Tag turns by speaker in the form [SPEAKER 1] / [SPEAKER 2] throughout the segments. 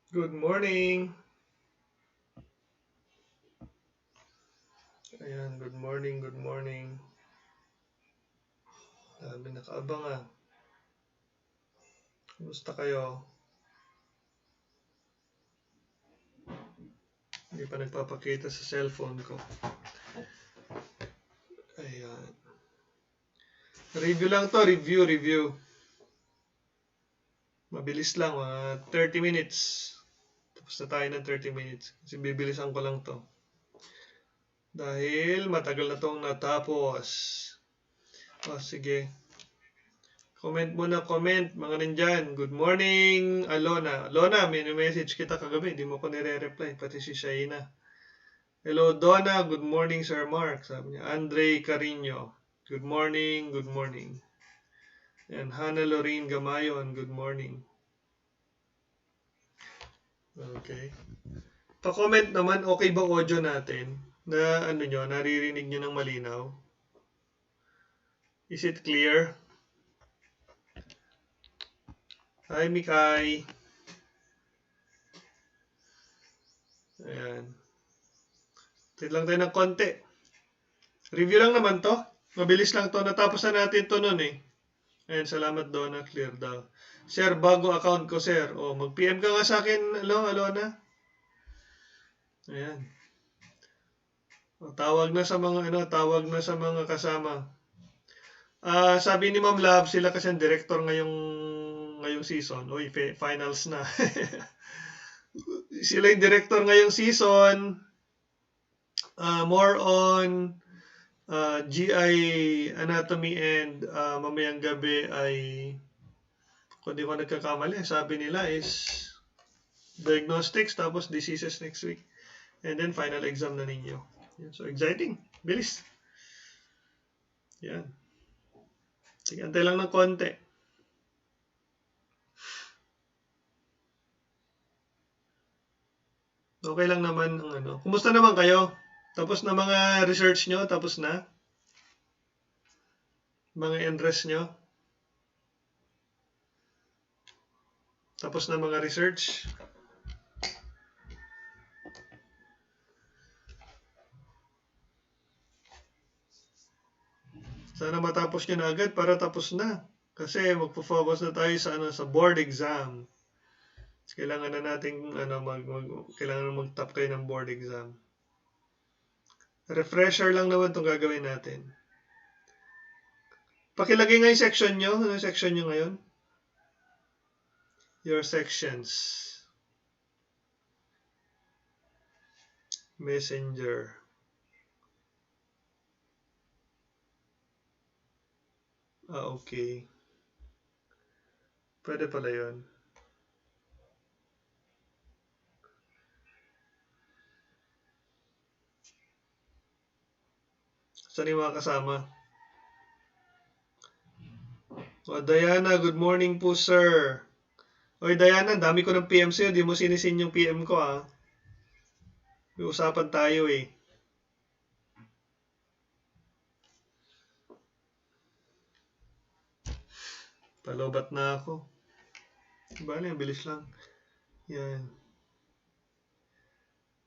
[SPEAKER 1] Good morning. Ayan, good morning, good morning. Dami nakaabang ah. Kumusta kayo? Hindi pa nagpapakita sa cellphone ko. Ayan. Review lang to, review. Mabilis lang, mga 30 minutes. Tapos na tayo ng 30 minutes. Kasi bibilisan ko lang to. Dahil matagal na tong natapos. O, sige. Comment muna, comment. Mga nandyan. Good morning, Alona. Alona, may message kita kagabi. Hindi mo ko nire-reply. Pati si Shaina. Hello, Donna. Good morning, Sir Mark. Sabi niya. Andre Carino. Good morning, good morning. And Hannah Lorraine Gamayon. Good morning. Okay. Pa-comment naman, okay ba audio natin? Na ano nyo, naririnig nyo ng malinaw? Is it clear? Hi, Mikay. Ayan. Tignan lang tayo ng konti. Review lang naman to. Mabilis lang to. Natapos na natin to nun eh. Ayan, salamat Donna. Clear daw. Sir, bago account ko, sir. O, mag-PM ka nga sa akin, Alona. Ayan. O, tawag na sa mga kasama. Sabi ni Ma'am Love, sila kasi ang director ngayong season. Uy, finals na. Sila yung director ngayong season. More on GI anatomy and mamayang gabi ay, kung di ko nagkakamali, sabi nila is diagnostics tapos diseases next week. And then final exam na ninyo. So exciting. Bilis. Yan. Sige, antay lang ng konti. Okay lang naman ang ano. Kumusta naman kayo? Tapos na mga research nyo? Tapos na? Mga interest nyo? Tapos na mga research? Sana matapos nyo na agad para tapos na. Kasi magpo-focus na tayo sa board exam. Kailangan na nating kailangan na mag-top kayo ng board exam. Refresher lang naman itong gagawin natin. Pakilagay nga yung section nyo. Ano yung section nyo ngayon? Your sections. Messenger. Okay. Pwede pala yun. Saan yung mga kasama? O, Diana, good morning po, sir. Oy, Diana, dami ko ng PM sa'yo. Di mo sinisin yung PM ko, ah. May usapan tayo, eh. Palobat na ako. Bale, ang bilis lang. Yan.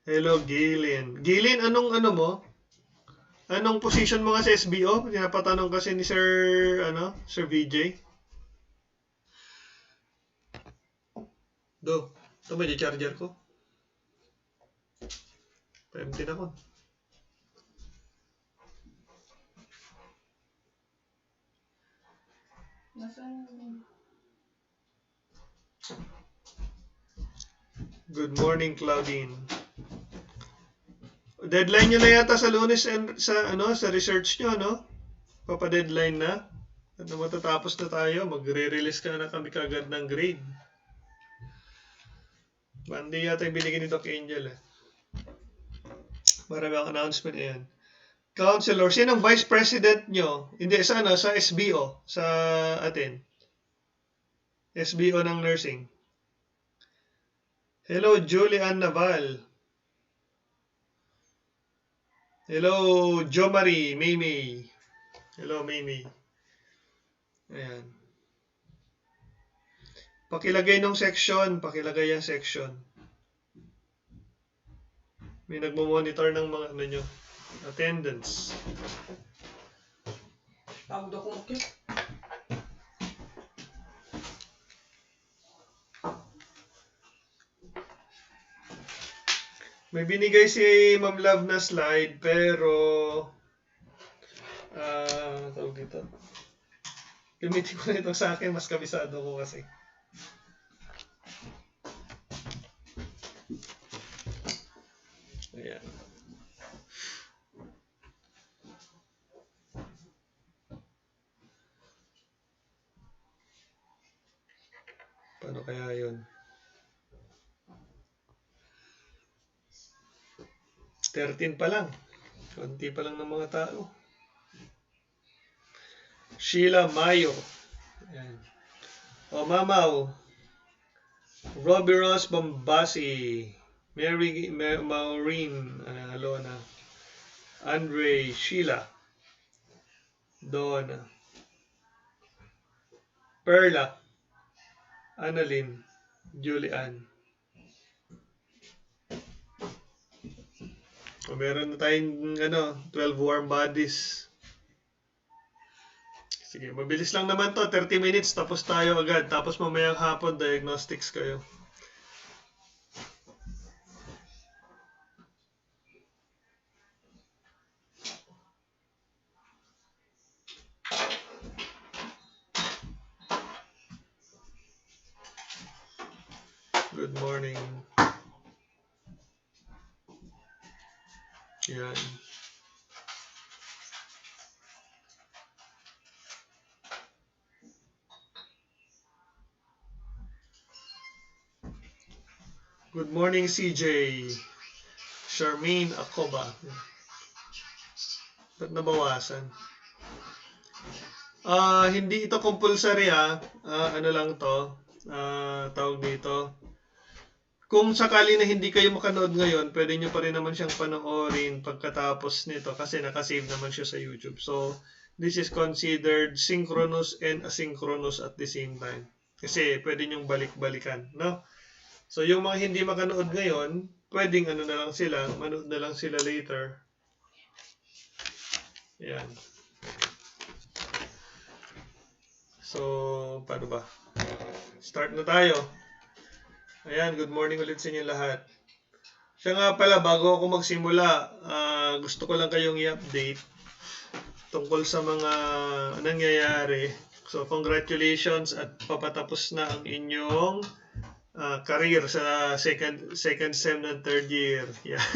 [SPEAKER 1] Hello, Gillian. Gillian, anong mo? Anong position mo nga sa SBO? Pinapatanong kasi ni Sir VJ. Ito ba yung charger ko? Pa-empty na ko. Good morning, Claudine. Deadline nyo na yata sa Lunes sa research nyo, no? Papa-deadline na. At matatapos na tayo, magre-release ka na kami kagad ng grade. Monday yata yung binigyan ni Doc Angel, eh. Marami ang announcement yan. Counselor, sinong vice president nyo? Hindi, sa SBO, sa atin. SBO ng nursing. Hello, Julian Naval. Hello, Jo Marie, Maymay. Hello, Maymay. Ayan. Pakilagay ng section, pakilagay yung section. May nagmo-monitor ng mga ano nyo, attendance.
[SPEAKER 2] Tawag daw kung okay.
[SPEAKER 1] May binigay si Ma'am Love na slide, pero tawag dito. Gamitin ko na ito sa akin, mas kabisado ko kasi. Ayan. Paano kaya yun? 13 pa lang. Konti pa lang ng mga tao. Sheila Mayo. Ayan. O Mamaw. Robbie Ross Bombasi. Mary Maureen. Alona. Andre Sheila. Donna. Perla. Annalyn. Julian. O meron na tayong 12 warm bodies. Sige, mabilis lang naman to, 30 minutes tapos tayo agad. Tapos mamayang hapon diagnostics kayo. Good morning. Yan. Good morning, CJ. Charmaine Acoba. Ba't nabawasan? Hindi ito compulsory ano lang to. Tawag dito. Kung sakali na hindi kayo makanood ngayon, pwede nyo pa rin naman siyang panoorin pagkatapos nito kasi nakasave naman siya sa YouTube. So, this is considered synchronous and asynchronous at the same time. Kasi pwede nyong balik-balikan, no? So, yung mga hindi makanood ngayon, pwedeng ano na lang sila, manood na lang sila later. Yan. So, paano ba? Start na tayo. Ayan, good morning ulit sa inyo lahat. Siya nga pala, bago ako magsimula, gusto ko lang kayong i-update tungkol sa mga nangyayari. So, congratulations at papatapos na ang inyong career sa second sem ng third year. Yeah.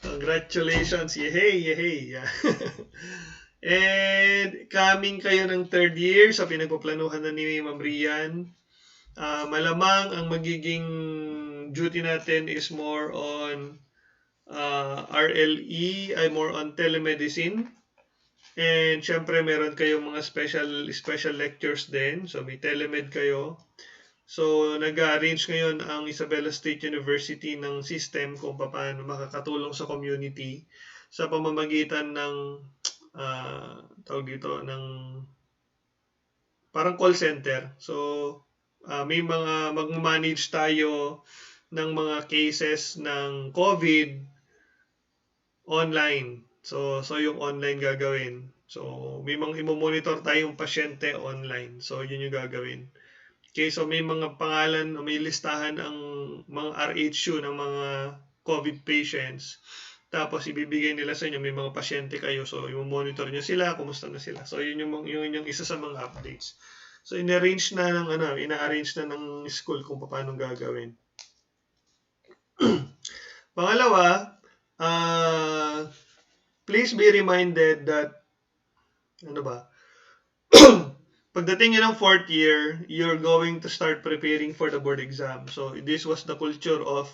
[SPEAKER 1] Congratulations. Yehey, yehey. Yeah. And coming kayo ng third year, so pinagpaplanuhan na ni Ma'am Rian. Malamang ang magiging duty natin is more on RLE, ay more on telemedicine. And syempre meron kayong mga special lectures din. So may telemed kayo. So nag-arrange ngayon ang Isabela State University ng system kung paano makakatulong sa community sa pamamagitan ng tawag dito ng parang call center. So may mga mag-manage tayo ng mga cases ng COVID online. So yung online gagawin. So may mga i-monitor tayong pasyente online. So yun yung gagawin. Okay, so may mga pangalan o may listahan ang mga RHU ng mga COVID patients. Tapos ibibigay nila sa inyo, may mga pasyente kayo. So i-monitor nyo sila, kumusta na sila. So yun yung isa sa mga updates. So ina-arrange na ng school kung paano gagawin. Pangalawa, please be reminded that pagdating nyo ng fourth year, you're going to start preparing for the board exam. So this was the culture of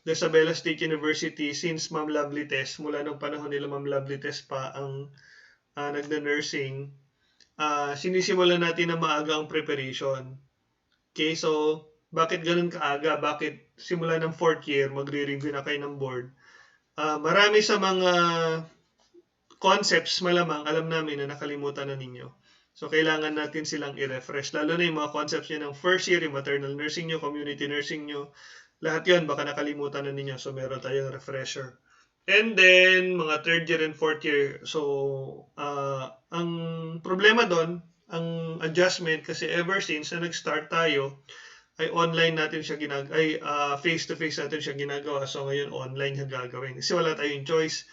[SPEAKER 1] the Isabela State University since Ma'am Lovely Tess, mula nung panahon nila Ma'am Lovely Tess pa ang nagna-nursing. Sinisimulan natin na maaga ang preparation. Okay, so bakit ganun kaaga? Bakit simula ng fourth year, magre-review na kayo ng board? Marami sa mga concepts malamang alam namin na nakalimutan na ninyo. So kailangan natin silang i-refresh. Lalo na yung mga concepts nyo ng first year, yung maternal nursing nyo, community nursing nyo, Lahat yon baka nakalimutan na ninyo. So, meron tayong refresher. And then, mga third year and fourth year. So, ang problema doon, ang adjustment, kasi ever since na nag-start tayo, ay online natin siya face-to-face natin siya ginagawa. So, ngayon, online siya gagawin. Kasi wala tayong choice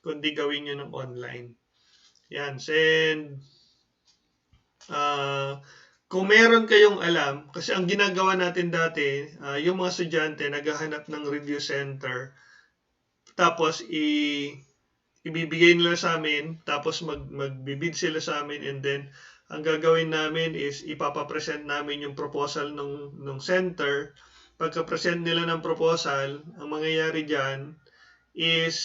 [SPEAKER 1] kundi gawin nyo ng online. Yan. And, kung meron kayong alam, kasi ang ginagawa natin dati, yung mga estudyante naghahanap ng review center, tapos ibibigay nila sa amin, tapos magbibid sila sa amin, and then ang gagawin namin is ipapapresent namin yung proposal ng center. Pagka-present nila ng proposal, ang mangyayari dyan is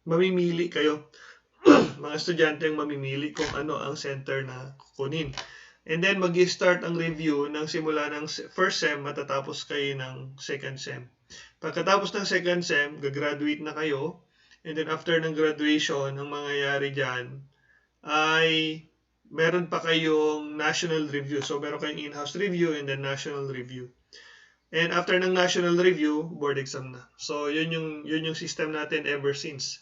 [SPEAKER 1] mamimili kayo. Mga estudyante ang mamimili kung ano ang center na kukunin. And then, mag-start ang review ng simula ng first sem, matatapos kayo ng second sem. Pagkatapos ng second sem, gagraduate na kayo. And then, after ng graduation, ang mangyayari dyan ay meron pa kayong national review. So, meron kayong in-house review and then national review. And after ng national review, board exam na. So, yun yung system natin ever since.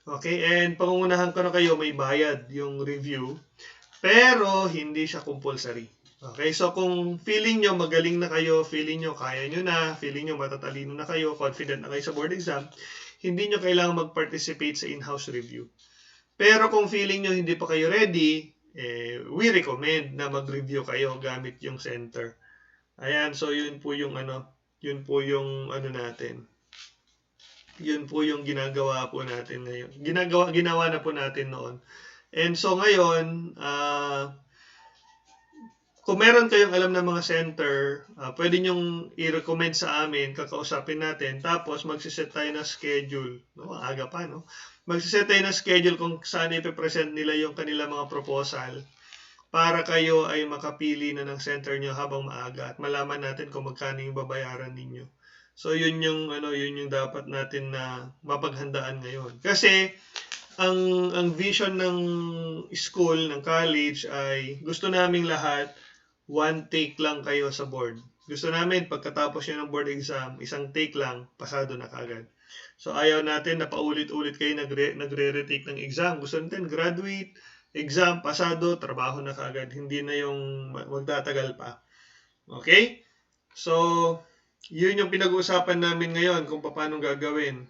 [SPEAKER 1] Okay, and pangungunahan ko na kayo, may bayad yung review, pero hindi siya compulsory. Okay, so kung feeling nyo magaling na kayo, feeling nyo kaya nyo na, feeling nyo matatalino na kayo, confident na kayo sa board exam, hindi nyo kailangan mag-participate sa in-house review. Pero kung feeling nyo hindi pa kayo ready, we recommend na mag-review kayo gamit yung center. Ayan, so yun po yung natin. Yun po yung ginagawa po natin ngayon. Ginawa na po natin noon. And so ngayon, kung meron kayong alam ng mga center, pwede nyong i-recommend sa amin, kakausapin natin, tapos magsiset tayo ng schedule. No? Aga pa, no? Magsiset tayo ng schedule kung saan ipipresent nila yung kanilang mga proposal para kayo ay makapili na ng center nyo habang maaga at malaman natin kung magkano yung babayaran ninyo. So yun yung dapat natin na mapaghandaan ngayon. Kasi ang vision ng school, ng college ay gusto naming lahat one take lang kayo sa board. Gusto namin pagkatapos nyo ng board exam, isang take lang, pasado na kagad. So ayaw natin na paulit-ulit kayo nagre-retake ng exam. Gusto natin graduate, exam, pasado, trabaho na kagad. Hindi na yung magtatagal pa. Okay? So yun yung pinag-uusapan namin ngayon kung paano gagawin.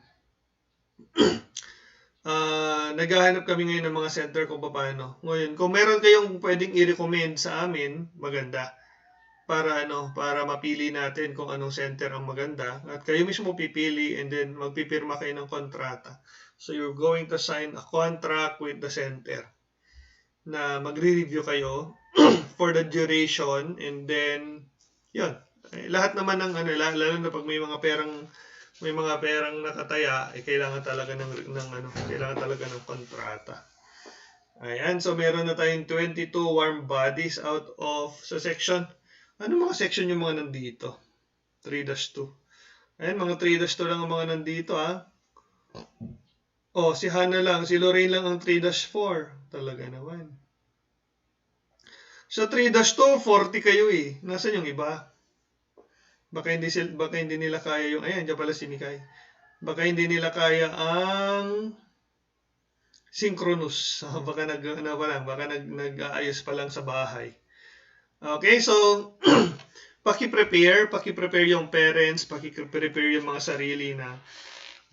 [SPEAKER 1] Naghahanap kami ngayon ng mga center kung paano. Ngayon, kung meron kayong pwedeng i-recommend sa amin, maganda. Para mapili natin kung anong center ang maganda. At kayo mismo pipili and then magpipirma kayo ng kontrata. So you're going to sign a contract with the center na magre-review kayo for the duration, and then yun. Lahat naman ng lalo na pag may mga perang nakataya, kailangan talaga ng kontrata. Ayan, so meron na tayong 22 warm bodies out of sa section. Ano mga section yung mga nandito? 3-2. Ayan, mga 3-2 lang ang mga nandito, ha. Oh, si Hannah lang, si Lorraine lang ang 3-4. Talaga naman. Sa 3-2, 40 kayo eh. Nasaan yung iba? Baka hindi nila kaya yung, ayan, dyan pala si Mikay. Baka hindi nila kaya ang synchronous. Baka nag-aayos pa lang sa bahay. Okay, so, paki-prepare yung parents, paki-prepare yung mga sarili na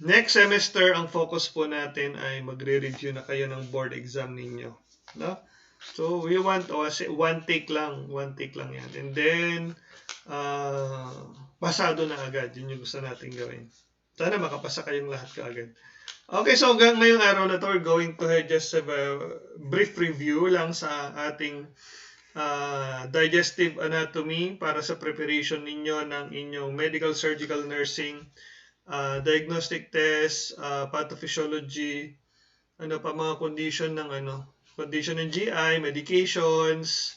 [SPEAKER 1] next semester, ang focus po natin ay magre-review na kayo ng board exam ninyo. No? So, we want one take lang yan. And then, pasado na agad. Yun yung gusto natin gawin. Sana makapasa kayong lahat kaagad. Okay, so hanggang ngayong araw na to, we're going to just have a brief review lang sa ating digestive anatomy para sa preparation ninyo ng inyong medical, surgical, nursing, diagnostic test, pathophysiology, mga condition ng GI, medications,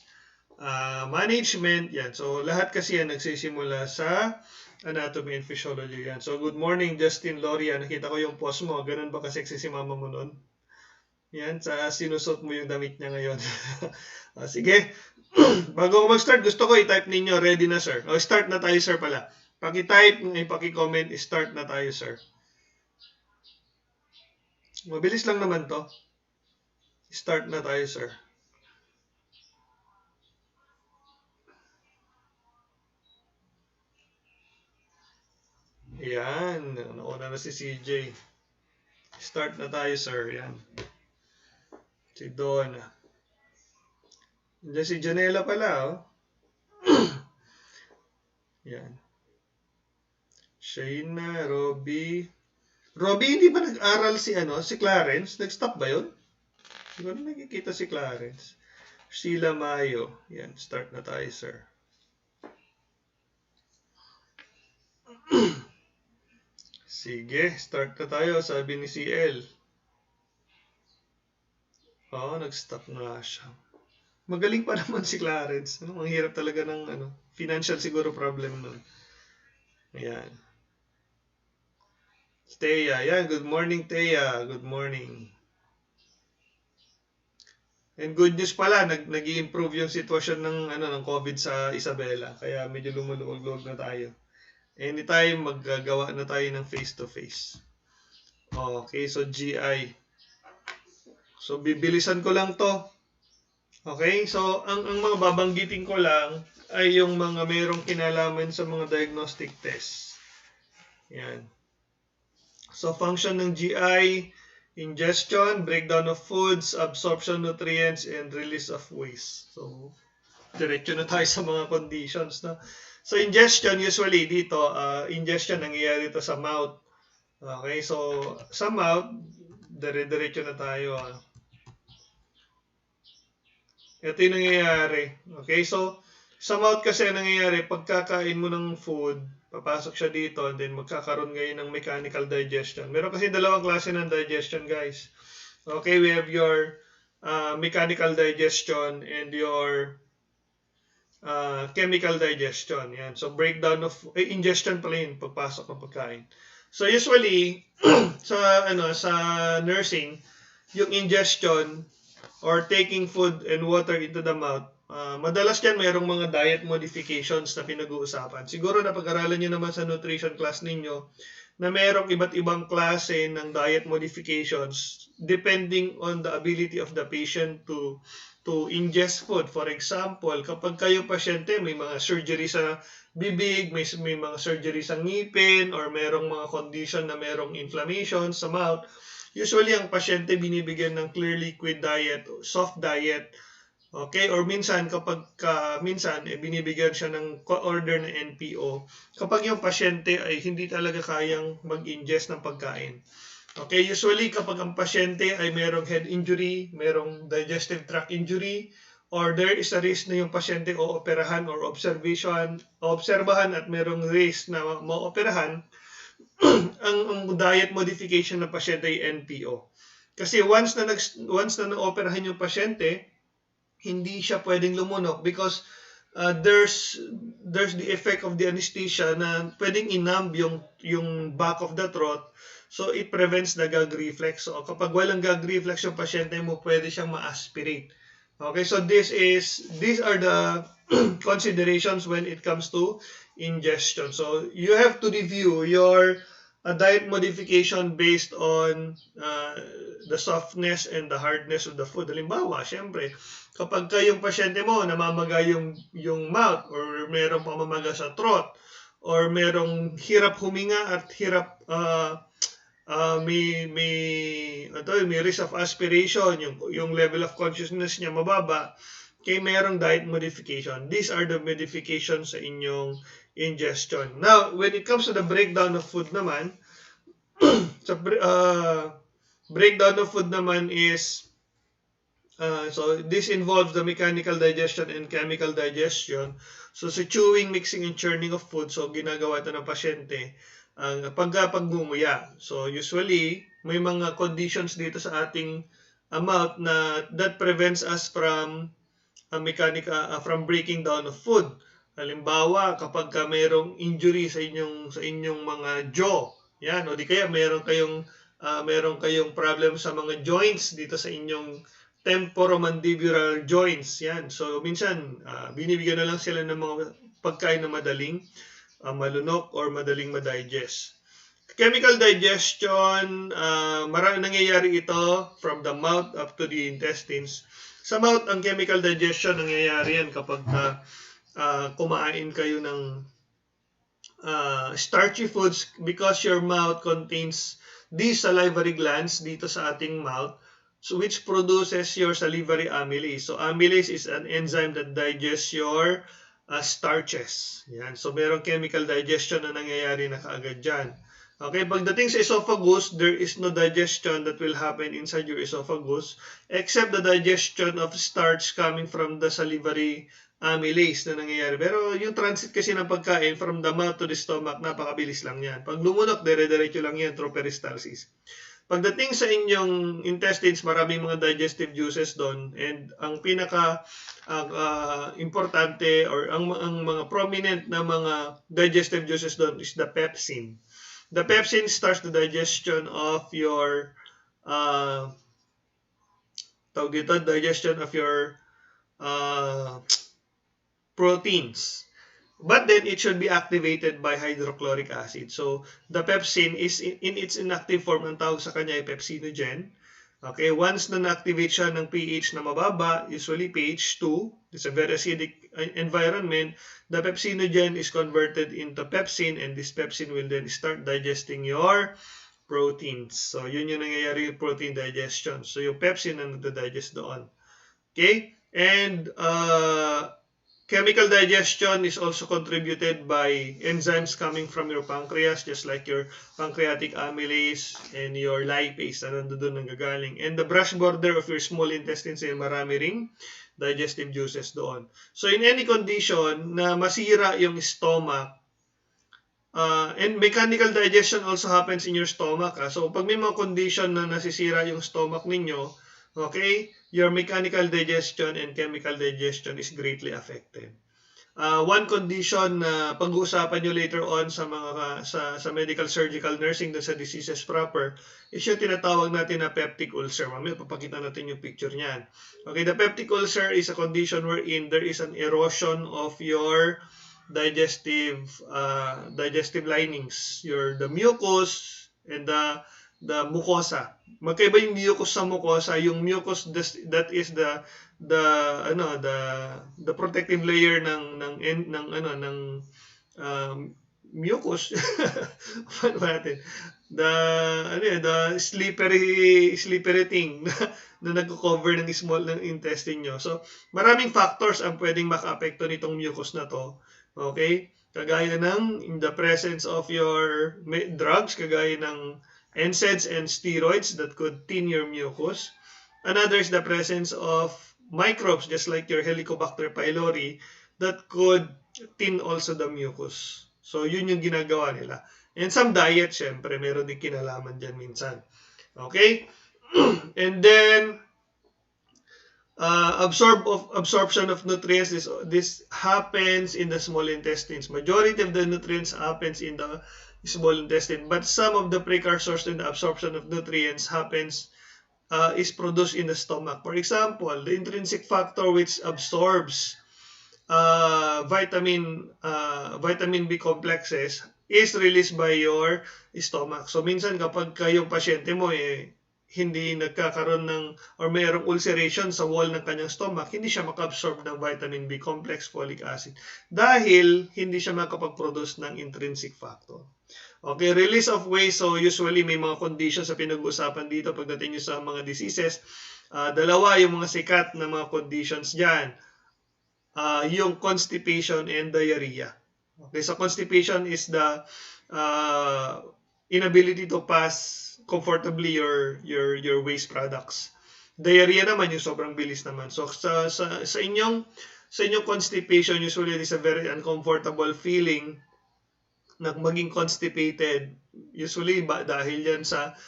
[SPEAKER 1] management, yan. So, lahat kasi yan nagsisimula sa anatomy and physiology yan. So, good morning, Justin, Loria. Nakita ko yung post mo. Ganun ba kasi si mama mo noon? Yan, sinusot mo yung damit niya ngayon. Sige. Bago ako mag-start, gusto ko i-type ninyo, ready na, sir. O, start na tayo, sir, pala. Paki-type, paki-comment, start na tayo, sir. Mabilis lang naman to. Start na tayo, sir. Yan. Nauna na si CJ. Start na tayo, sir. Yan. Si Donna. Diyan si Janela pala, oh. Yan. Shayna, Robby. Robby, hindi ba nag-aral si Clarence? Nag-stop ba yun? Hindi ko na nakikita si Clarence. Sheila Mayo. Yan, start na tayo, sir. Sige, start na tayo, sabi ni CL. Oo, nag-stop na siya. Magaling pa naman si Clarence. Ang hirap talaga ng financial siguro problem nun. Ayan. Thea, yan. Good morning, Thea. Good morning. And good news pala, nag-i-improve yung sitwasyon ng COVID sa Isabela. Kaya medyo lumuluwag-luwag na tayo. Anytime, maggagawa na tayo ng face-to-face. Okay, so GI. So, bibilisan ko lang to. Okay, so ang mga babanggitin ko lang ay yung mga mayroong kinalaman sa mga diagnostic tests. Yan. So, function ng GI, ingestion, breakdown of foods, absorption nutrients, and release of waste. So, diretso na tayo sa mga conditions, no? So, ingestion, usually dito, ingestion, nangyayari ito sa mouth. Okay, so, sa mouth, diretso na tayo. Ito yung nangyayari. Okay, so, sa mouth kasi nangyayari, pagkakain mo ng food, papasok siya dito, and then magkakaroon ngayon ng mechanical digestion. Meron kasi dalawang klase ng digestion, guys. Okay, we have your mechanical digestion and your chemical digestion. Yan. So, breakdown of ingestion pala yun, pagpasok ng pagkain. So, usually, sa nursing, yung ingestion or taking food and water into the mouth, madalas yan mayroong mga diet modifications na pinag-uusapan. Siguro napag-aralan nyo naman sa nutrition class ninyo na mayroong iba't ibang klase ng diet modifications depending on the ability of the patient to ingest food. For example, kapag kayo pasyente may mga surgery sa bibig, may mga surgery sa ngipin, or mayroong mga condition na mayroong inflammation sa mouth, usually ang pasyente binibigyan ng clear liquid diet, soft diet. Okay, or minsan binibigyan siya ng order na NPO kapag yung pasyente ay hindi talaga kayang mag-ingest ng pagkain. Okay, usually kapag ang pasyente ay merong head injury, merong digestive tract injury, or there is a risk na yung pasyente ooperahan or obserbahan at merong risk na maoperahan, ang diet modification ng pasyente ay NPO. Kasi once na naoperahan yung pasyente, hindi siya pwedeng lumunok because there's the effect of the anesthesia na pwedeng inumb yung back of the throat, so it prevents the gag reflex. So kapag walang gag reflex yung pasyente mo, pwede siyang ma-aspirate. Okay, so these are the considerations when it comes to ingestion. So you have to review your diet modification based on the softness and the hardness of the food. Halimbawa, syempre, kapag yung pasyente mo namamaga yung mouth, or merong pamamaga sa throat, or merong hirap huminga at hirap may risk of aspiration, yung level of consciousness niya mababa, kaya merong diet modification. These are the modifications sa inyong ingestion. Now, when it comes to the breakdown of food naman, breakdown of food naman is so this involves the mechanical digestion and chemical digestion. So sa chewing, mixing, and churning of food, so ginagawa ito ng pasyente ang pagmumuya. So usually may mga conditions dito sa ating mouth na that prevents us from from breaking down of food. Halimbawa, kapag mayroong injury sa inyong mga jaw, yan, o di kaya meron kayong problem sa mga joints dito sa inyong temporomandibular joints, yan. So minsan binibigyan na lang sila ng mga pagkain na madaling malunok or madaling ma-digest. Chemical digestion, marami nangyayari ito from the mouth up to the intestines. Sa mouth, ang chemical digestion nangyayari yan kapag kumain kayo ng starchy foods because your mouth contains these salivary glands dito sa ating mouth, so which produces your salivary amylase. So amylase is an enzyme that digests your starches. Yan. So merong chemical digestion na nangyayari na kaagad dyan. Okay, pagdating sa esophagus, there is no digestion that will happen inside your esophagus except the digestion of starch coming from the salivary amylase na nangyayari. Pero yung transit kasi ng pagkain from the mouth to the stomach, napakabilis lang yan. Pag lumunok, dire-diretso lang yan through peristalsis. Pagdating sa inyong intestines, maraming mga digestive juices doon, and ang pinaka importante or ang mga prominent na mga digestive juices doon is the pepsin. The pepsin starts the digestion of your proteins. But then it should be activated by hydrochloric acid. So the pepsin is in its inactive form, ang tawag sa kanya ay pepsinogen. Okay, once na na-activate siya ng pH na mababa, usually pH 2, it's a very acidic environment, the pepsinogen is converted into pepsin, and this pepsin will then start digesting your proteins. So yun yung nangyayari yung protein digestion. So yung pepsin na nagda-digest doon. Okay? And chemical digestion is also contributed by enzymes coming from your pancreas, just like your pancreatic amylase and your lipase na nandoon nanggagaling. And the brush border of your small intestines ay marami ring digestive juices doon. So in any condition na masira yung stomach, and mechanical digestion also happens in your stomach. So pag may mga condition na nasisira yung stomach ninyo, okay, your mechanical digestion and chemical digestion is greatly affected. One condition na pag-uusapan nyo later on sa mga sa medical surgical nursing dun sa diseases proper is yung tinatawag natin na peptic ulcer. Mamaya papakita natin yung picture niyan. Okay, the peptic ulcer is a condition wherein there is an erosion of your digestive linings, the mucus and the mucosa. Magkaiba yung mucus sa mucosa. Yung mucus, that is the protective layer ng mucus. Ano natin? The slippery thing na nagko-cover ng intestine nyo. So, maraming factors ang pwedeng maka-apekto nitong mucus na to. Okay? Kagaya ng in the presence of your drugs, kagaya ng NSAIDs and steroids that could thin your mucus. Another is the presence of microbes, just like your Helicobacter pylori, that could thin also the mucus. So, yun yung ginagawa nila. And some diet, syempre, meron din kinalaman dyan minsan. Okay? And then, absorption of nutrients, this happens in the small intestines. Majority of the nutrients happens in the small intestine, but some of the precursors in the absorption of nutrients is produced in the stomach. For example, the intrinsic factor which absorbs vitamin B complexes is released by your stomach. So minsan kapag kayong pasyente mo hindi nagkakaroon ng or mayroong ulceration sa wall ng kanyang stomach, hindi siya maka-absorb ng vitamin B complex, folic acid, dahil hindi siya makapag-produce ng intrinsic factor. Okay, release of waste. So usually may mga conditions sa pinag-uusapan dito pagdating nyo sa mga diseases. Dalawa yung mga sikat na mga conditions dyan. Yung constipation and diarrhea. Okay, so constipation is the inability to pass comfortably your waste products. Diarrhea naman yung sobrang bilis naman. So sa inyong constipation, usually it is a very uncomfortable feeling na maging constipated. Usually dahil yan sa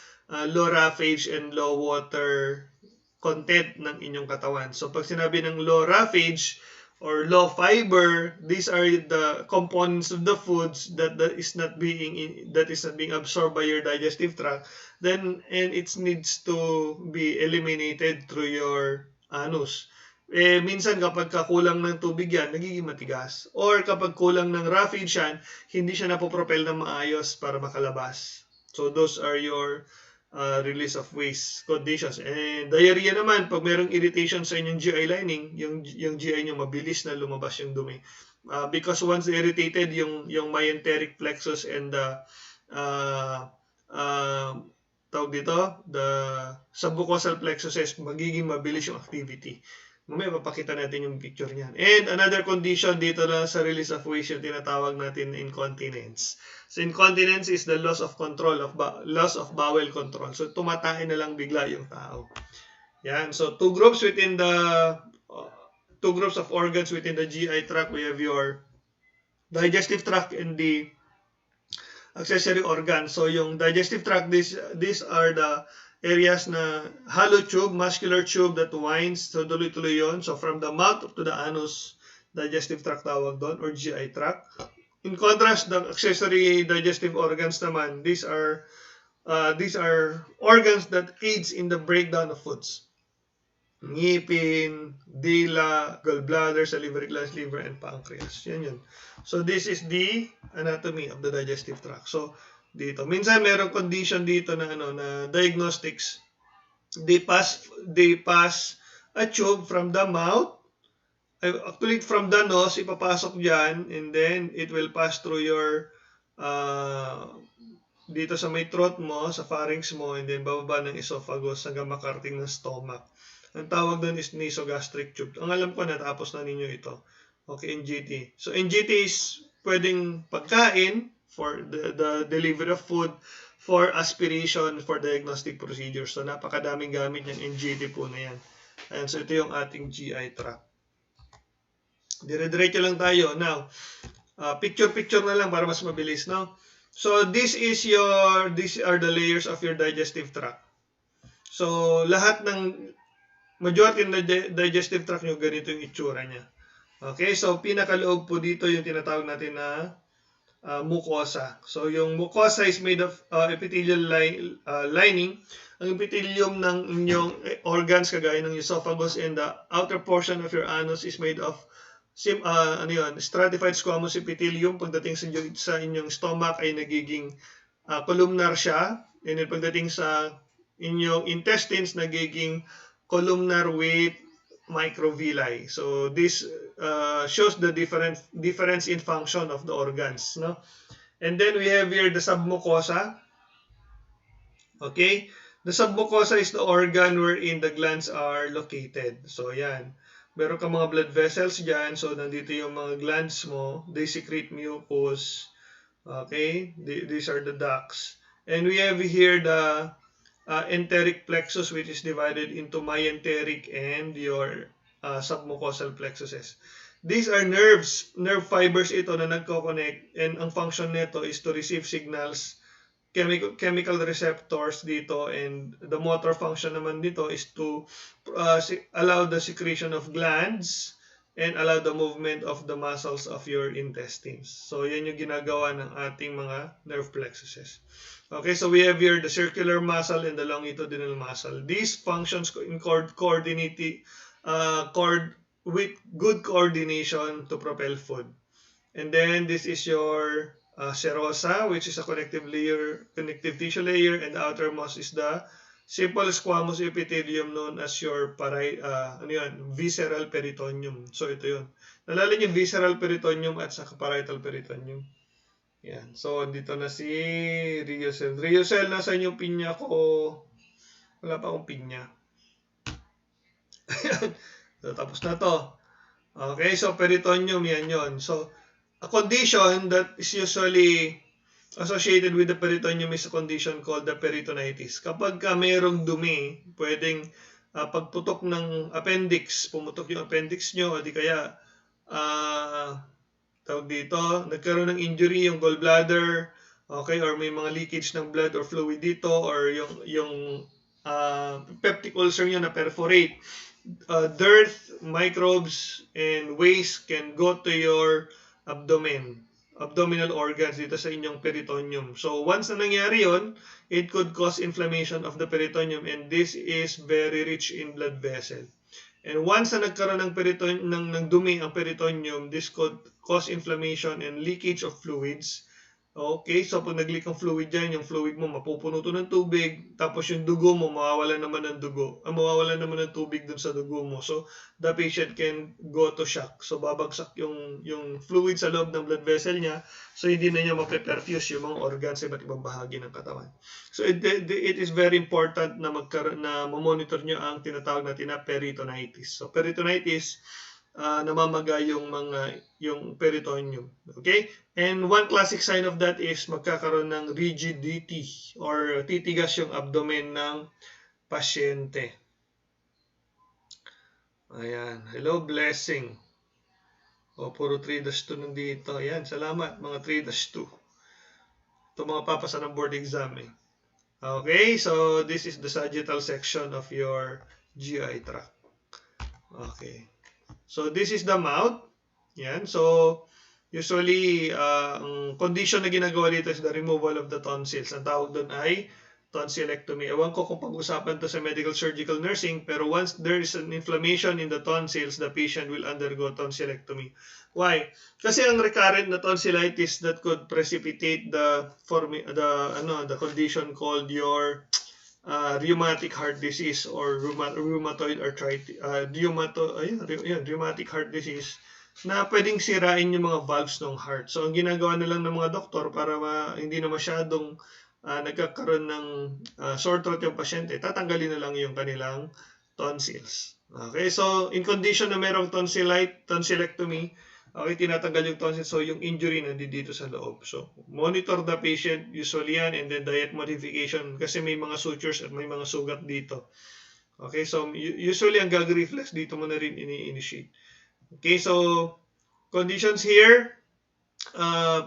[SPEAKER 1] low roughage and low water content ng inyong katawan. So pag sinabi ng low roughage or low fiber, these are the components of the foods that is not being absorbed by your digestive tract, and it needs to be eliminated through your anus. Minsan kapag kulang ng tubig yan, nagiging matigas. Or kapag kulang ng roughage yan, hindi siya napopropel ng maayos para makalabas. So those are your release of waste conditions. And diarrhea naman, pag merong irritation sa inyong GI lining, yung GI nyo mabilis na lumabas yung dumi. Because once irritated, yung myenteric plexus and the tawag dito, the submucosal plexuses, magiging mabilis yung activity. Mamaya papakita natin yung picture niyan. And another condition dito na sa release of waste, yung tinatawag natin incontinence. So incontinence is the loss of control, loss of bowel control. So tumatay na lang bigla yung tao. Yan. So two groups of organs within the GI tract. We have your digestive tract and the accessory organs. So yung digestive tract, these are the areas na hollow tube, muscular tube that winds. So tuloy-tuloy yun. So from the mouth to the anus, digestive tract tawag doon, or GI tract. In contrast, the accessory digestive organs naman, these are organs that aids in the breakdown of foods. Ngipin, dila, gallbladder, salivary glands, liver, and pancreas. Yan yun. So this is the anatomy of the digestive tract. So dito, minsan merong condition dito na na diagnostics. They pass a tube from the mouth, actually from the nose, ipapasok diyan, and then it will pass through your dito sa may throat mo, sa pharynx mo, and then bababa ng esophagus hanggang makarating ng stomach. Ang tawag doon is nasogastric tube. Ang alam ko, natapos na ninyo ito. Okay, NGT. So NGT is pwedeng pagkain for the delivery of food, for aspiration, for diagnostic procedures. So napakadaming gamit yung NGT po na yan. Ayan, so ito yung ating GI tract. Dire-diretso lang tayo. Now, picture-picture na lang para mas mabilis, no? So these are the layers of your digestive tract. So lahat ng majority ng digestive tract nyo, ganito yung itsura niya. Okay, so pinakaloob po dito yung tinatawag natin na mucosa. So yung mucosa is made of epithelial lining. Ang epithelium ng inyong organs kagaya ng esophagus and the outer portion of your anus is made of stratified squamous epithelium. Pagdating sa inyong stomach ay nagiging columnar siya. And then pagdating sa inyong intestines, nagiging columnar with microvilli. So this shows the difference in function of the organs, no? And then we have here the submucosa. Okay, the submucosa is the organ wherein the glands are located. So yan, meron ka mga blood vessels dyan. So nandito yung mga glands mo. They secrete mucus. Okay, these are the ducts. And we have here the enteric plexus, which is divided into myenteric and your submucosal plexuses. These are nerve fibers ito na nagko-connect, and ang function nito is to receive signals, chemical receptors dito, and the motor function naman dito is to allow the secretion of glands and allow the movement of the muscles of your intestines. So yan yung ginagawa ng ating mga nerve plexuses. Okay, so we have here the circular muscle and the longitudinal muscle. These functions with good coordination to propel food. And then this is your serosa, which is a connective tissue layer, and the outermost is the simple squamous epithelium known as your visceral peritoneum. So ito yun. Nalala niyo visceral peritoneum at saka parietal peritoneum. Yan. So dito na si Riosel. Riosel, nasa yung pinya ko? Wala pa akong pinya. So, tapos na to. Okay, so peritoneum, yan yun. So, a condition that is usually associated with the peritoneum is a condition called the peritonitis. Kapag mayroong dumi, pwedeng pagputok ng appendix, pumutok yung appendix nyo, o di kaya, tawag dito, nagkaroon ng injury yung gallbladder, okay, or may mga leakage ng blood or fluid dito, or yung peptic ulcer nyo na perforate. Dirt, microbes, and waste can go to your abdominal organs dito sa inyong peritoneum. So once na nangyari yon, it could cause inflammation of the peritoneum, and this is very rich in blood vessel. And once na nagkaroon ng dumi ang peritoneum, this could cause inflammation and leakage of fluids. Okay, so pag nag-leak ang fluid dyan, yung fluid mo mapupuno to ng tubig, tapos yung dugo mo, mawawalan naman ng tubig dun sa dugo mo. So, the patient can go to shock. So, babagsak yung fluid sa loob ng blood vessel niya, so hindi na niya mape-perfuse yung mga organs sa iba't ibang bahagi ng katawan. So, it is very important na monitor nyo ang tinatawag natin na peritonitis. So, peritonitis, namamaga yung peritoneum. Okay? And one classic sign of that is magkakaroon ng rigidity or titigas yung abdomen ng pasyente. Ayan. Hello, blessing. O, puro 3-2 nandito. Ayan, salamat mga 3-2. Ito mga papasa ng board exam eh. Okay, so this is the sagittal section of your GI tract. Okay. So this is the mouth. Yan. So usually, ang condition na ginagawa dito is the removal of the tonsils. Ang tawag doon ay tonsillectomy. Ewan ko kung pag-usapan to sa medical surgical nursing, pero once there is an inflammation in the tonsils, the patient will undergo tonsillectomy. Why? Kasi ang recurrent na tonsillitis that could precipitate the condition called your rheumatic heart disease or rheumatoid arthritis, rheumatic heart disease, na pwedeng sirain yung mga valves ng heart. So, ang ginagawa na lang ng mga doktor para hindi na masyadong nagkakaroon ng sore throat yung pasyente, tatanggalin na lang yung kanilang tonsils. Okay, so in condition na merong tonsillectomy, okay, tinatanggal yung tonsils, so yung injury nandito sa loob. So, monitor the patient, usually yan, and then diet modification kasi may mga sutures at may mga sugat dito. Okay, so usually ang gag reflex dito mo na rin ini-initiate. Okay, so conditions here,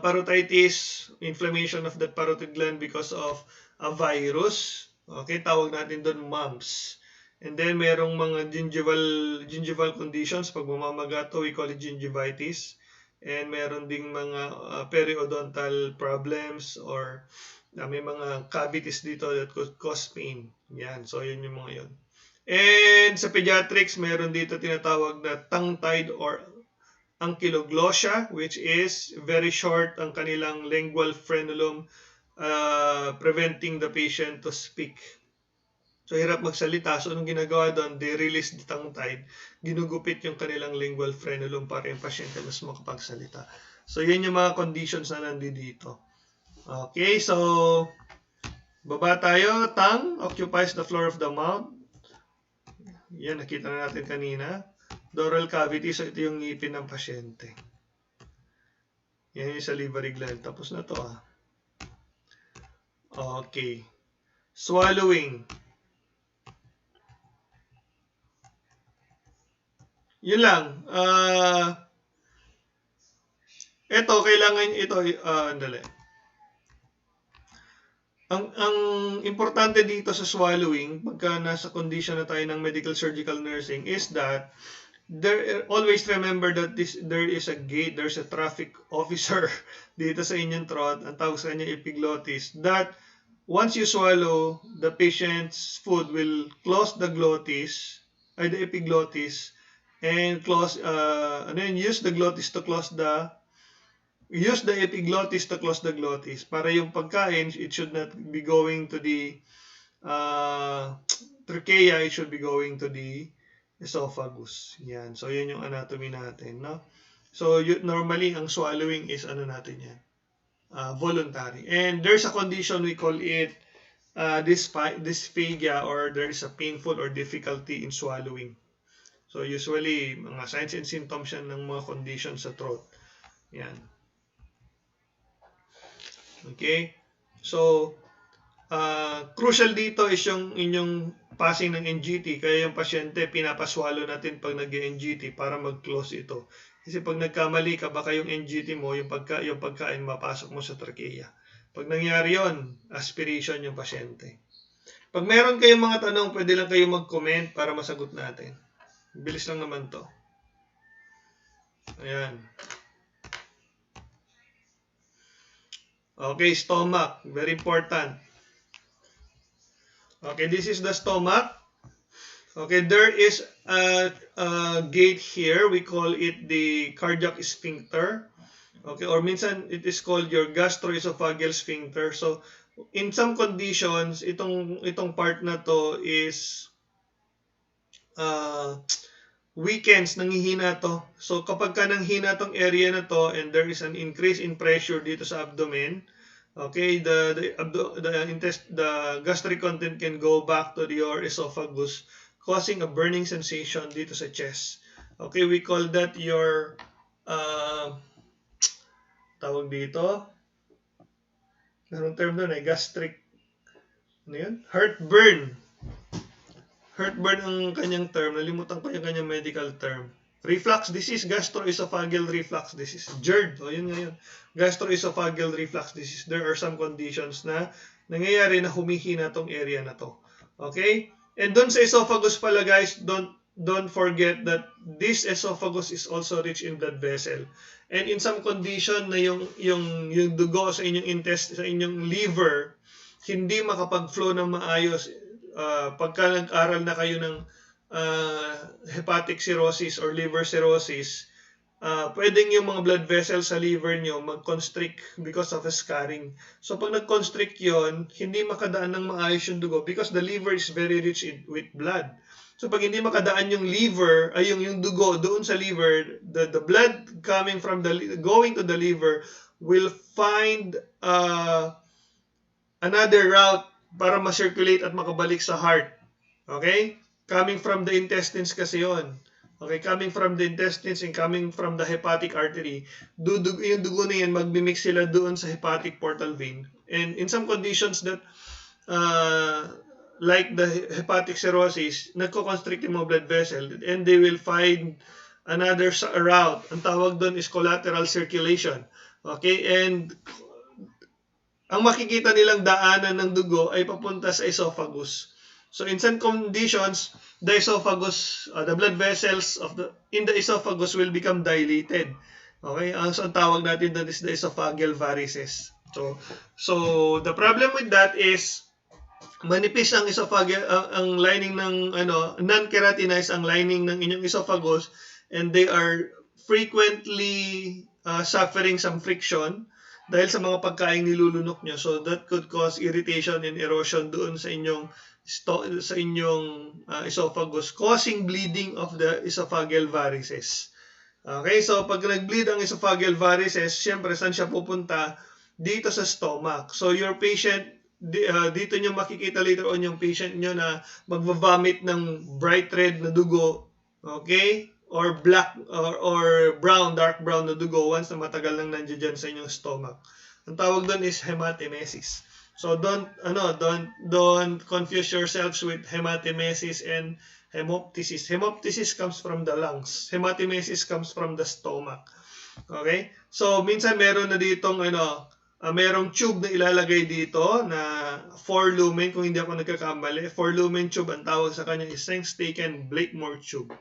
[SPEAKER 1] parotitis, inflammation of the parotid gland because of a virus. Okay, tawag natin doon mumps. And then merong mga gingival conditions, pag mamamaga to, we call it gingivitis. And meron ding mga periodontal problems or may mga cavities dito that could cause pain. Yan, so yun yung mga yun. And sa pediatrics, meron dito tinatawag na tongue-tied or ankyloglossia, which is very short ang kanilang lingual frenulum, preventing the patient to speak. So, hirap magsalita. So, anong ginagawa doon? They release the tongue-tied. Ginugupit yung kanilang lingual frenulum para yung pasyente mas makapagsalita. So, yun yung mga conditions na nandito. Okay, so, baba tayo. Tongue occupies the floor of the mouth. Yan, nakita na natin kanina. Oral cavity, so ito yung ngipin ng pasyente. Yan yung salivary gland. Tapos na to Okay. Swallowing. Yun lang. Ito, kailangan ito, andali. Ang importante dito sa swallowing, pagka nasa condition na tayo ng medical surgical nursing, is that always remember that there is a gate, there's a traffic officer dito sa inyong throat, ang tawag sa kanya epiglottis, that once you swallow, the patient's food will close the glottis, the epiglottis, and use the epiglottis to close the glottis. Para yung pagkain, it should not be going to the trachea, it should be going to the esophagus. Yan. So, yun yung anatomy natin, no? So, normally, ang swallowing is natin yan? Voluntary. And there's a condition, we call it dysphagia, or there is a painful or difficulty in swallowing. So, usually, mga signs and symptoms yan ng mga conditions sa throat. Yan. Okay? So, crucial dito is yung inyong passing ng NGT. Kaya yung pasyente, pinapaswallow natin pag nag-NGT para mag-close ito. Kasi pag nagkamali ka, baka yung NGT mo, yung pagkain mapasok mo sa trachea. Pag nangyari yon, aspiration yung pasyente. Pag meron kayong mga tanong, pwede lang kayong mag-comment para masagot natin. Bilis lang naman to. Ayan. Okay, stomach. Very important. Okay, this is the stomach. Okay, there is a gate here. We call it the cardiac sphincter. Okay, or minsan it is called your gastroesophageal sphincter. So, in some conditions, itong part na to is uh, weekends, nanghihina to. So, kapag ka nanghina tong area na to and there is an increase in pressure dito sa abdomen, okay, the gastric content can go back to your esophagus, causing a burning sensation dito sa chest. Okay, we call that your tawag dito, anong term doon gastric, ano yun? Heartburn. Heartburn ang kanyang term. Nalimutan ko yung kanyang medical term. Reflux disease, gastroesophageal reflux disease. GERD. O, yun nga yun. Gastroesophageal reflux disease. There are some conditions na nangyayari na humihina tong area na to. Okay? And doon sa esophagus pala, guys, don't forget that this esophagus is also rich in blood vessel. And in some condition na yung dugo sa inyong intestine, sa inyong liver, hindi makapag-flow ng maayos. Pagka nag-aral na kayo ng hepatic cirrhosis or liver cirrhosis, pwedeng yung mga blood vessels sa liver nyo mag-constrict because of a scarring. So pag nag-constrict yon, hindi makadaan ng maayos yung dugo because the liver is very rich with blood. So pag hindi makadaan yung liver, ay yung dugo doon sa liver, the blood coming from going to the liver will find another route para ma-circulate at makabalik sa heart. Okay? Coming from the intestines kasi yon. Okay, coming from the intestines and coming from the hepatic artery, yung dugo na yan, magmimix sila doon sa hepatic portal vein. And in some conditions that, like the hepatic cirrhosis, nagko-constrict yung mga blood vessel and they will find another route. Ang tawag doon is collateral circulation. Okay, and ang makikita nilang daanan ng dugo ay papunta sa esophagus. So in some conditions, the esophagus, the blood vessels in the esophagus will become dilated. Okay, so ang tawag natin doon is the esophageal varices. So the problem with that is manipis ang esophageal, ang lining ng non-keratinized ang lining ng inyong esophagus, and they are frequently suffering some friction dahil sa mga pagkain nilulunok nyo. So that could cause irritation and erosion doon sa inyong esophagus, causing bleeding of the esophageal varices. Okay, so pag nag-bleed ang esophageal varices, syempre saan siya pupunta? Dito sa stomach. So your patient, dito nyo makikita later on yung patient nyo na magva-vomit ng bright red na dugo, okay? Or black or brown, dark brown na dugo once na matagal nang nandiyan dyan sa inyong stomach. Ang tawag doon is hematemesis. So don't confuse yourselves with hematemesis and hemoptysis. Hemoptysis comes from the lungs. Hematemesis comes from the stomach. Okay? So minsan meron na ditong merong tube na ilalagay dito na 4 lumen, kung hindi ako nagkakamali. 4 lumen tube ang tawag sa kanya is Sengstaken Blakemore tube.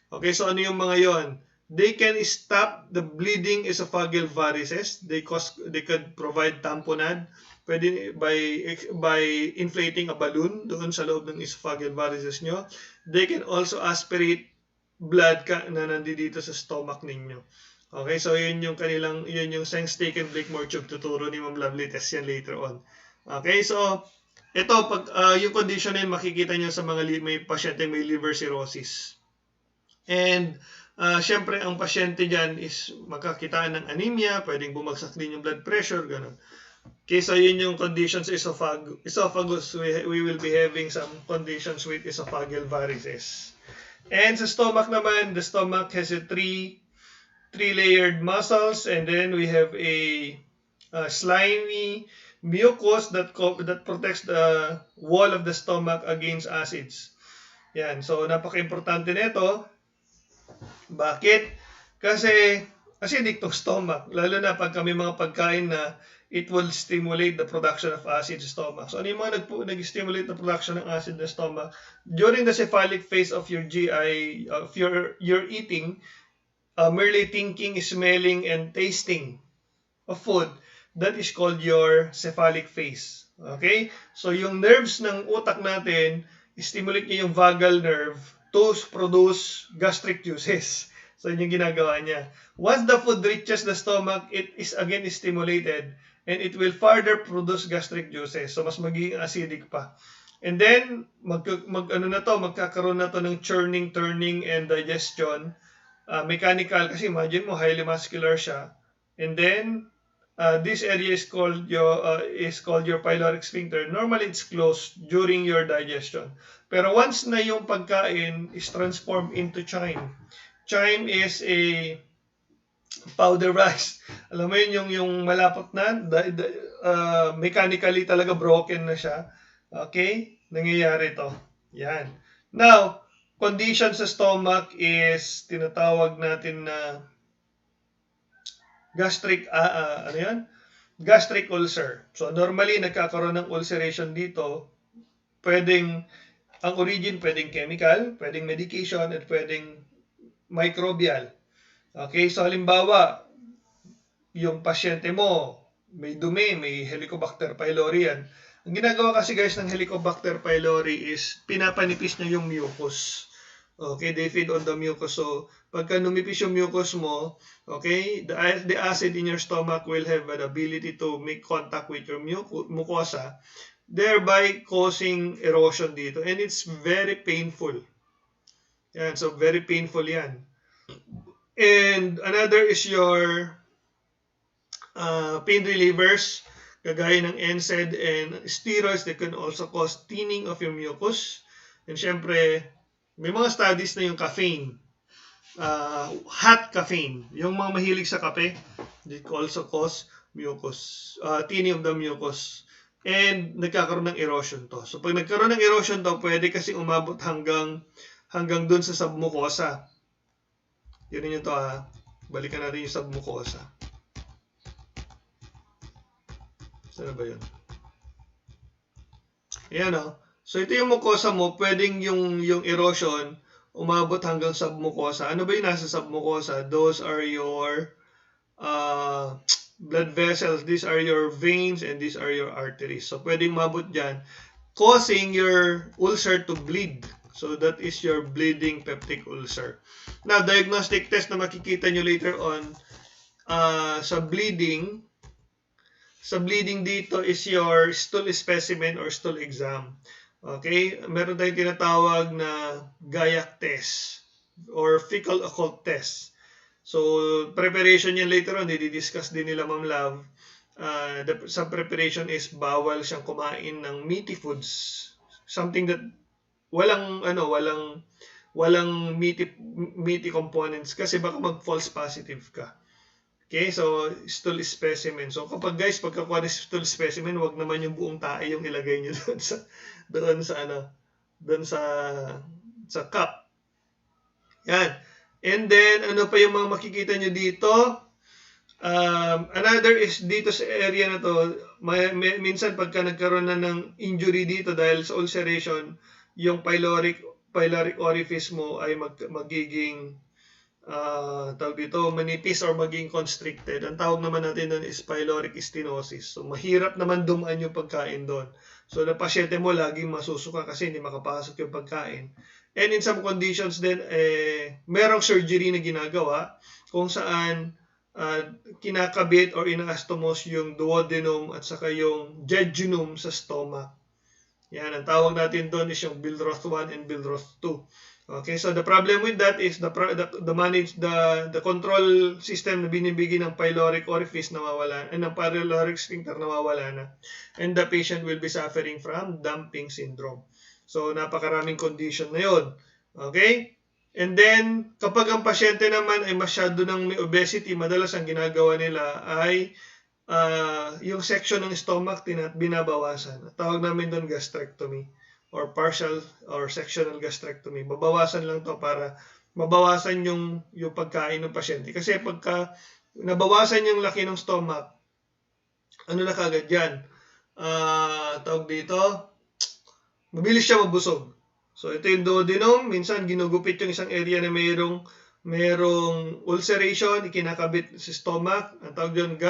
[SPEAKER 1] Okay, so ano yung mga yon? They can stop the bleeding esophageal varices. They could provide tamponade. Pwede by inflating a balloon doon sa loob ng esophageal varices nyo. They can also aspirate blood na nandito sa stomach ninyo. Okay, so yun yung Sengstaken Blakemore tube. Tuturo ni Ma'am Lovely, test yan later on. Okay, so ito, pag yung condition na yun, makikita nyo sa mga may pasyente may liver cirrhosis. And syempre, ang pasyente dyan is magkakitaan ng anemia, pwedeng bumagsak din yung blood pressure, ganun. Okay, so yun yung conditions sa esophagus. We will be having some conditions with esophageal varices. And sa stomach naman, the stomach has a three-layered muscles, and then we have a slimy mucus that protects the wall of the stomach against acids. Yan, so napaka-importante nito. Bakit? Kasi acidic tong stomach, lalo na pag kami mga pagkain na it will stimulate the production of acid sa stomach. So ano yung mga nag-stimulate the production ng acid sa stomach? During the cephalic phase of your GI, of your eating, merely thinking, smelling, and tasting of food, that is called your cephalic phase. Okay? So yung nerves ng utak natin stimulate niya yung vagal nerve to produce gastric juices. So, yun yung ginagawa niya. Once the food reaches the stomach, it is again stimulated and it will further produce gastric juices. So, mas magiging acidic pa. And then, magkakaroon na to ng churning, turning, and digestion. Mechanical, kasi imagine mo, highly muscular siya. And then, this area is called your pyloric sphincter. Normally, it's closed during your digestion. Pero once na yung pagkain is transformed into chyme. Chyme is a powder rice. Alam mo yun, yung malapot na, mechanically talaga broken na siya. Okay? Nangyayari to. Yan. Now, condition sa stomach is tinatawag natin na gastric ulcer. So normally nagkakaroon ng ulceration dito. Ang origin pwedeng chemical, pwedeng medication, at pwedeng microbial. Okay, so halimbawa, yung pasyente mo may dumi, may Helicobacter pylori yan. Ang ginagawa kasi guys ng Helicobacter pylori is pinapanipis niya yung mucus. Okay, they feed on the mucus. So, pagka numipis yung mucus mo, okay, the acid in your stomach will have an ability to make contact with your mucosa, thereby causing erosion dito. And it's very painful. Yan, so very painful yan. And another is your pain relievers, kagaya ng NSAID and steroids that can also cause thinning of your mucus. And syempre, may mga studies na yung caffeine, hot caffeine, yung mga mahilig sa kape, it also cause mucus, thinning of the mucus. And nagkakaroon ng erosion to. So pag nagkaroon ng erosion to, pwede kasi umabot hanggang dun sa submucosa. Yun yun to ha. Balikan natin yung submucosa. Saan ba yun? Ayan o. So ito yung mucosa mo, pwedeng yung erosion umabot hanggang submucosa. Ano ba yung nasa submucosa? Those are your blood vessels. These are your veins and these are your arteries. So pwedeng umabot dyan, causing your ulcer to bleed. So that is your bleeding peptic ulcer. Now, diagnostic test na makikita nyo later on sa bleeding dito is your stool specimen or stool exam. Okay? Meron tayong tinatawag na Gaiac test or fecal occult test. So, preparation yan later on. Didi-discuss din nila Ma'am Love. Sa preparation is bawal siyang kumain ng meaty foods. Something that walang meaty components kasi baka mag-false positive ka. Okay, so stool specimen. So kapag guys, pagkakuha ng stool specimen, wag naman yung buong tae yung ilagay niyo doon sa cup. Yan. And then ano pa yung mga makikita niyo dito? Another is dito sa area na to, minsan pagka nagkaroon na ng injury dito dahil sa ulceration, yung pyloric orifice mo ay magiging tawag dito, manipis or maging constricted. Ang tawag naman natin doon is pyloric stenosis. So, mahirap naman dumaan yung pagkain doon. So, na pasyente mo laging masusuka kasi hindi makapasok yung pagkain. And in some conditions din, merong surgery na ginagawa kung saan kinakabit or inaastomos yung duodenum at saka yung jejunum sa stomach. Yan, ang tawag natin doon is yung Billroth 1 and Billroth 2. Okay, so the problem with that is the control system na binibigay ng pyloric orifice nawawala, ng pyloric sphincter nawawala na. And the patient will be suffering from dumping syndrome. So, napakaraming condition na yun. Okay? And then, kapag ang pasyente naman ay masyado ng may obesity, madalas ang ginagawa nila ay yung section ng stomach binabawasan. Tawag namin doon gastrectomy or partial or sectional gastrectomy. Babawasan lang to para mabawasan yung pagkain ng pasyente. Kasi pagka nabawasan yung laki ng stomach, ano na kagad yan? Tawag dito, mabilis siya mabusog. So ito yung duodenum, minsan ginugupit yung isang area na mayroong ulceration, ikinakabit sa stomach. Ang tawag yun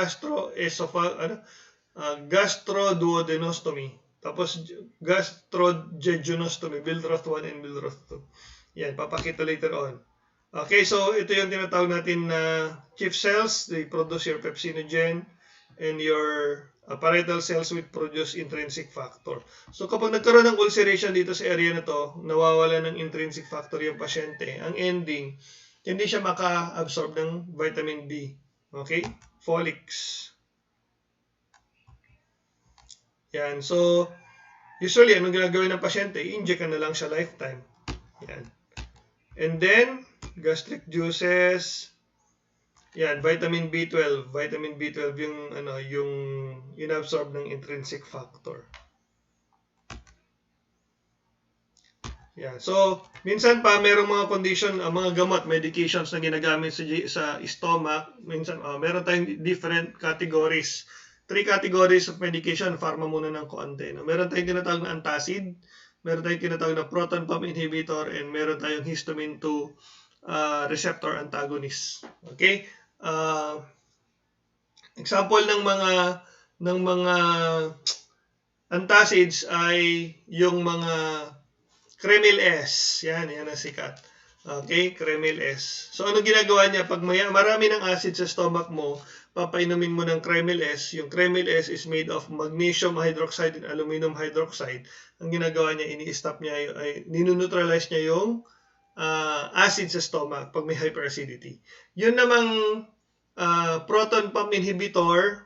[SPEAKER 1] gastroduodenostomy. Tapos gastrojejunostomy, Billroth 1 and Billroth 2. Yan, papakita later on. Okay, so ito yung tinatawag natin na chief cells. They produce your pepsinogen, and your parietal cells will produce intrinsic factor. So kapag nagkaroon ng ulceration dito sa area na to, nawawala ng intrinsic factor yung pasyente. Ang ending, hindi siya maka-absorb ng vitamin D. Okay? Folics. Yan. So, usually, anong ginagawin ng pasyente? I-inject na lang siya lifetime. Yan. And then, gastric juices. Yan, vitamin B12. Vitamin B12 yung inabsorb ng intrinsic factor. Yan. So, minsan pa merong mga condition, mga gamot, medications na ginagamit sa stomach. Minsan, meron tayong different categories. 3 categories of medication. Pharma muna ng konti. No? Meron tayong tinatawag na antacid. Meron tayong tinatawag na proton pump inhibitor. And meron tayong histamine 2 receptor antagonist. Okay? Example ng mga antacids ay yung mga Kremil S. Yan ang sikat. Okay, Kremil S. So ano ginagawa niya pag marami ng acid sa stomach mo, papainumin mo ng Kremil S. Yung Kremil S is made of magnesium hydroxide and aluminum hydroxide. Ang ginagawa niya, ini-stop niya, nineutralize niya yung acid sa stomach pag may hyperacidity. Yun namang proton pump inhibitor,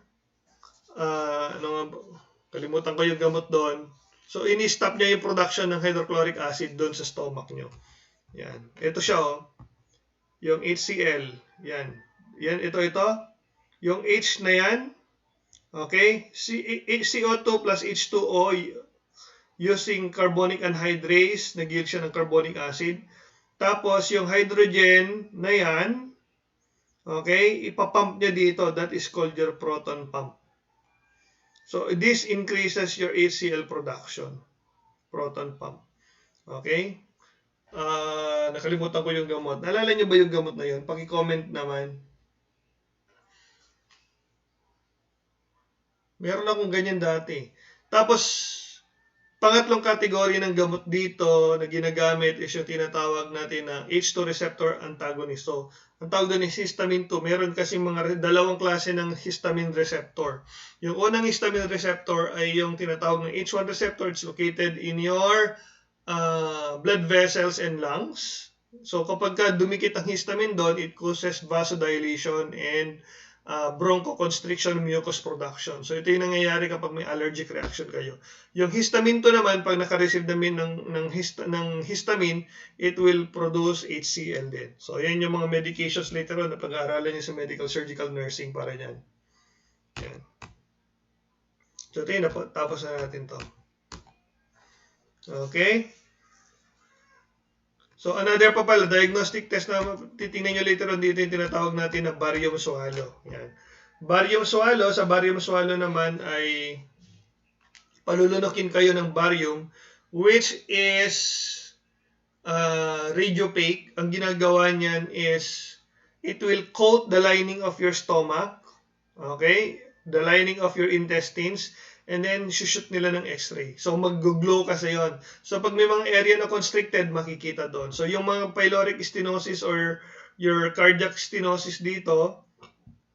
[SPEAKER 1] kalimutan ko yung gamot doon. So, ini-stop niya yung production ng hydrochloric acid doon sa stomach nyo. Yan. Ito siya, yung HCl. Yan. Yan, ito. Yung H na yan, okay? HCO2 plus H2O using carbonic anhydrase, nag-yield siya ng carbonic acid. Tapos, yung hydrogen na yan, okay, ipapump niya dito. That is called your proton pump. So, this increases your HCl production. Proton pump. Okay? Nakalimutan ko yung gamot. Naalala niyo ba yung gamot na yun? Paki-comment naman. Meron akong ganyan dati. Tapos, pangatlong kategory ng gamot dito na ginagamit is yung tinatawag natin na H2 receptor antagonist. So, ang tawag doon is histamine 2. Meron kasi dalawang klase ng histamine receptor. Yung unang histamine receptor ay yung tinatawag ng H1 receptor. It's located in your blood vessels and lungs. So, kapag dumikit ang histamine doon, it causes vasodilation and bronchoconstriction, mucus production. So, ito yung nangyayari kapag may allergic reaction kayo. Yung histamine 2 naman, pag naka-receive namin ng histamine, it will produce HCl din. So, yan yung mga medications later on na pag-aaralan nyo sa medical surgical nursing para dyan. Yan. So, ito yun, tapos na natin to. Okay? So, another pa pala, diagnostic test na titingnan nyo later on dito yung tinatawag natin na barium swallow. Yan. Barium swallow, sa barium swallow naman ay palulunukin kayo ng barium which is radiopaque. Ang ginagawa niyan is it will coat the lining of your stomach, okay? The lining of your intestines, and then shoot nila ng x-ray. So, mag-glow kasi yon. So, pag may mga area na constricted, makikita doon. So, yung mga pyloric stenosis or your cardiac stenosis dito,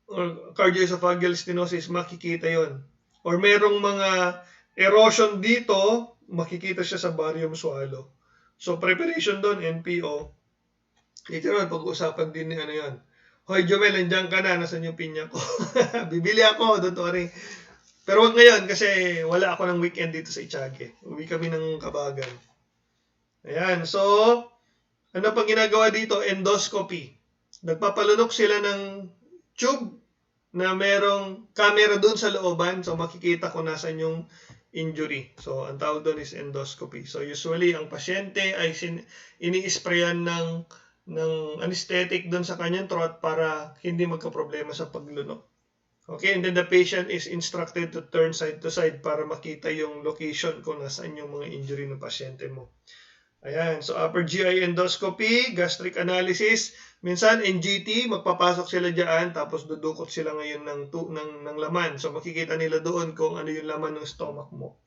[SPEAKER 1] or cardioesophageal stenosis, makikita yon. Or merong mga erosion dito, makikita siya sa barium swallow. So, preparation doon, NPO. Later on, pag-uusapan din ni ano yan. Hoy, Jomel, nandiyan ka na. Nasaan yung pinya ko? Bibili ako, don't worry. Pero wag ngayon kasi wala ako ng weekend dito sa Itiague. Uwi kami ng Kabagan. Ayan. So, ano pang ginagawa dito? Endoscopy. Nagpapalunok sila ng tube na merong camera doon sa looban. So, makikita kung nasan yung injury. So, ang tawag doon is endoscopy. So, usually, ang pasyente ay ini-sprayan ng anesthetic doon sa kanyang throat para hindi magka-problema sa paglunok. Okay, and then the patient is instructed to turn side to side para makita yung location kung nasaan yung mga injury ng pasyente mo. Ayan, so upper GI endoscopy, gastric analysis, minsan NGT, magpapasok sila dyan, tapos dudukot sila ngayon ng laman. So makikita nila doon kung ano yung laman ng stomach mo.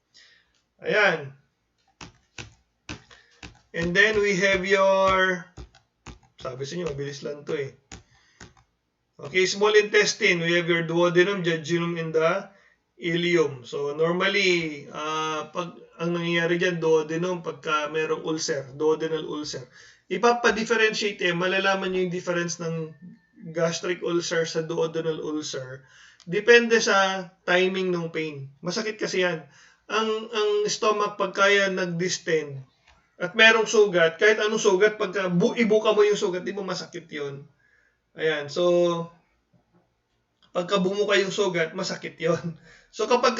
[SPEAKER 1] Ayan. And then we have your, sabi sa inyo, mabilis lang to eh. Okay, small intestine, we have your duodenum, jejunum, and the ileum. So normally, pag ang nangyayari dyan, duodenum, pagka merong ulcer, duodenal ulcer, ipapa-differentiate malalaman nyo yung difference ng gastric ulcer sa duodenal ulcer. Depende sa timing ng pain. Masakit kasi yan. Ang stomach, pagka yan nag-distend, at merong sugat, kahit anong sugat, pagka ibuka mo yung sugat, di mo masakit yun. Ayan, so, pagka bumuka yung sugat, masakit yon. So, kapag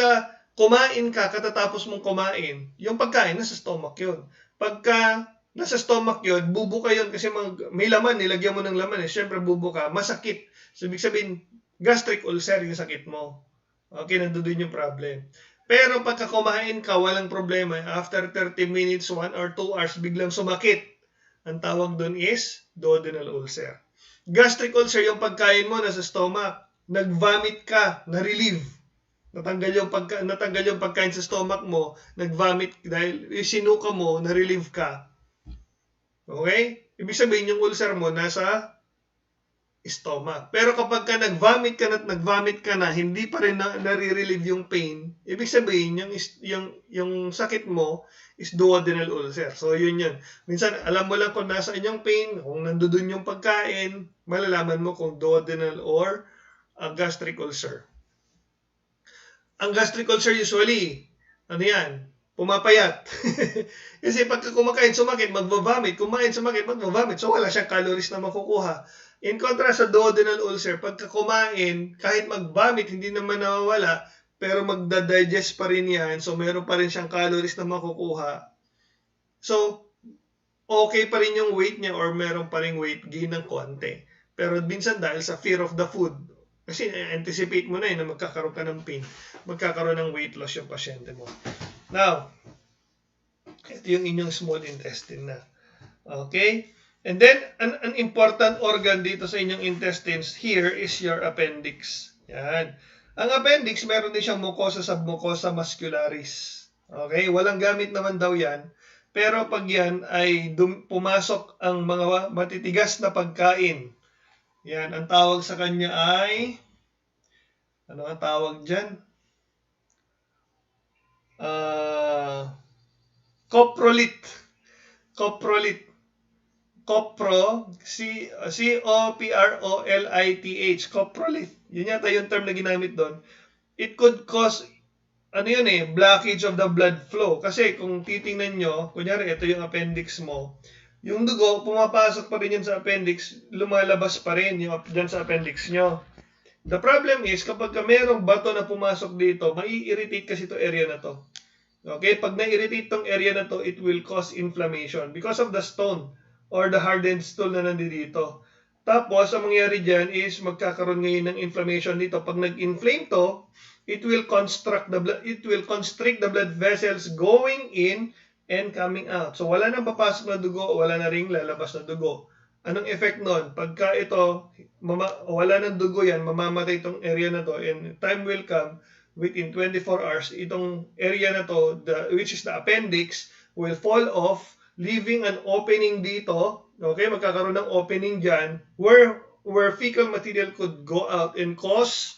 [SPEAKER 1] kumain ka, katatapos mong kumain, yung pagkain, nasa stomach yun. Pagka nasa stomach yun, bubuka yun kasi may laman, nilagyan mo ng laman, syempre bubuka, masakit. So, ibig sabihin, gastric ulcer yung sakit mo. Okay, nandun yung problem. Pero pagka kumain ka, walang problema. After 30 minutes, 1 or 2 hours, biglang sumakit. Ang tawag doon is duodenal ulcer. Gastric ulcer, yung pagkain mo nasa stomach. Nag-vomit ka, na-relieve. Natanggal yung pagkain sa stomach mo, nag-vomit dahil sinuka mo, na-relieve ka. Okay? Ibig sabihin, yung ulcer mo nasa stomach. Pero kapag nag-vomit ka na, hindi pa rin nare-relieve yung pain, ibig sabihin, yung sakit mo is duodenal ulcer. So, yun. Minsan, alam mo lang kung nasa yung pain, kung nandoon yung pagkain, malalaman mo kung duodenal or gastric ulcer. Ang gastric ulcer usually, ano yan? Pumapayat. Kasi pagka kumakain, sumakit, magva-vomit. Kumain, sumakit, magva-vomit. So, wala siyang calories na makukuha. In contrast sa duodenal ulcer, pagka kumain, kahit mag-vomit, hindi naman nawawala, pero magda-digest pa rin yan. So, meron pa rin siyang calories na makukuha. So, okay pa rin yung weight niya or meron pa rin weight gain ng konti. Pero minsan dahil sa fear of the food, kasi anticipate mo na na magkakaroon ka ng pain, magkakaroon ng weight loss yung pasyente mo. Now, ito yung inyong small intestine na. Okay? And then, an important organ dito sa inyong intestines here is your appendix. Yan. Ang appendix, meron din siyang mucosa submucosa muscularis. Okay? Walang gamit naman daw yan. Pero pag yan ay pumasok ang mga matitigas na pagkain, yan, ang tawag sa kanya ay, ano ang tawag dyan? Coprolit. Coprolit. Copro, C-O-P-R-O-L-I-T-H, coprolit. Yun yata yung term na ginamit doon. It could cause, blockage of the blood flow. Kasi kung titingnan nyo, kunyari, ito yung appendix mo, yung dugo, pumapasok pa rin yun sa appendix, lumalabas pa rin yung dyan sa appendix nyo. The problem is, kapag merong bato na pumasok dito, mai-irritate kasi ito area na to. Okay? Pag na-irritate tong area na to, it will cause inflammation because of the stone or the hardened stool na nandito. Tapos, ang mangyayari dyan is magkakaroon ngayon ng inflammation dito. Pag nag-inflame to, it will constrict the blood vessels going in and coming out. So, wala nang papasok na dugo, wala na ring lalabas na dugo. Anong effect nun? Pagka ito, wala nang dugo yan, mamamatay itong area na to, and time will come, within 24 hours, itong area na to, which is the appendix, will fall off, leaving an opening dito. Okay, magkakaroon ng opening dyan where fecal material could go out and cause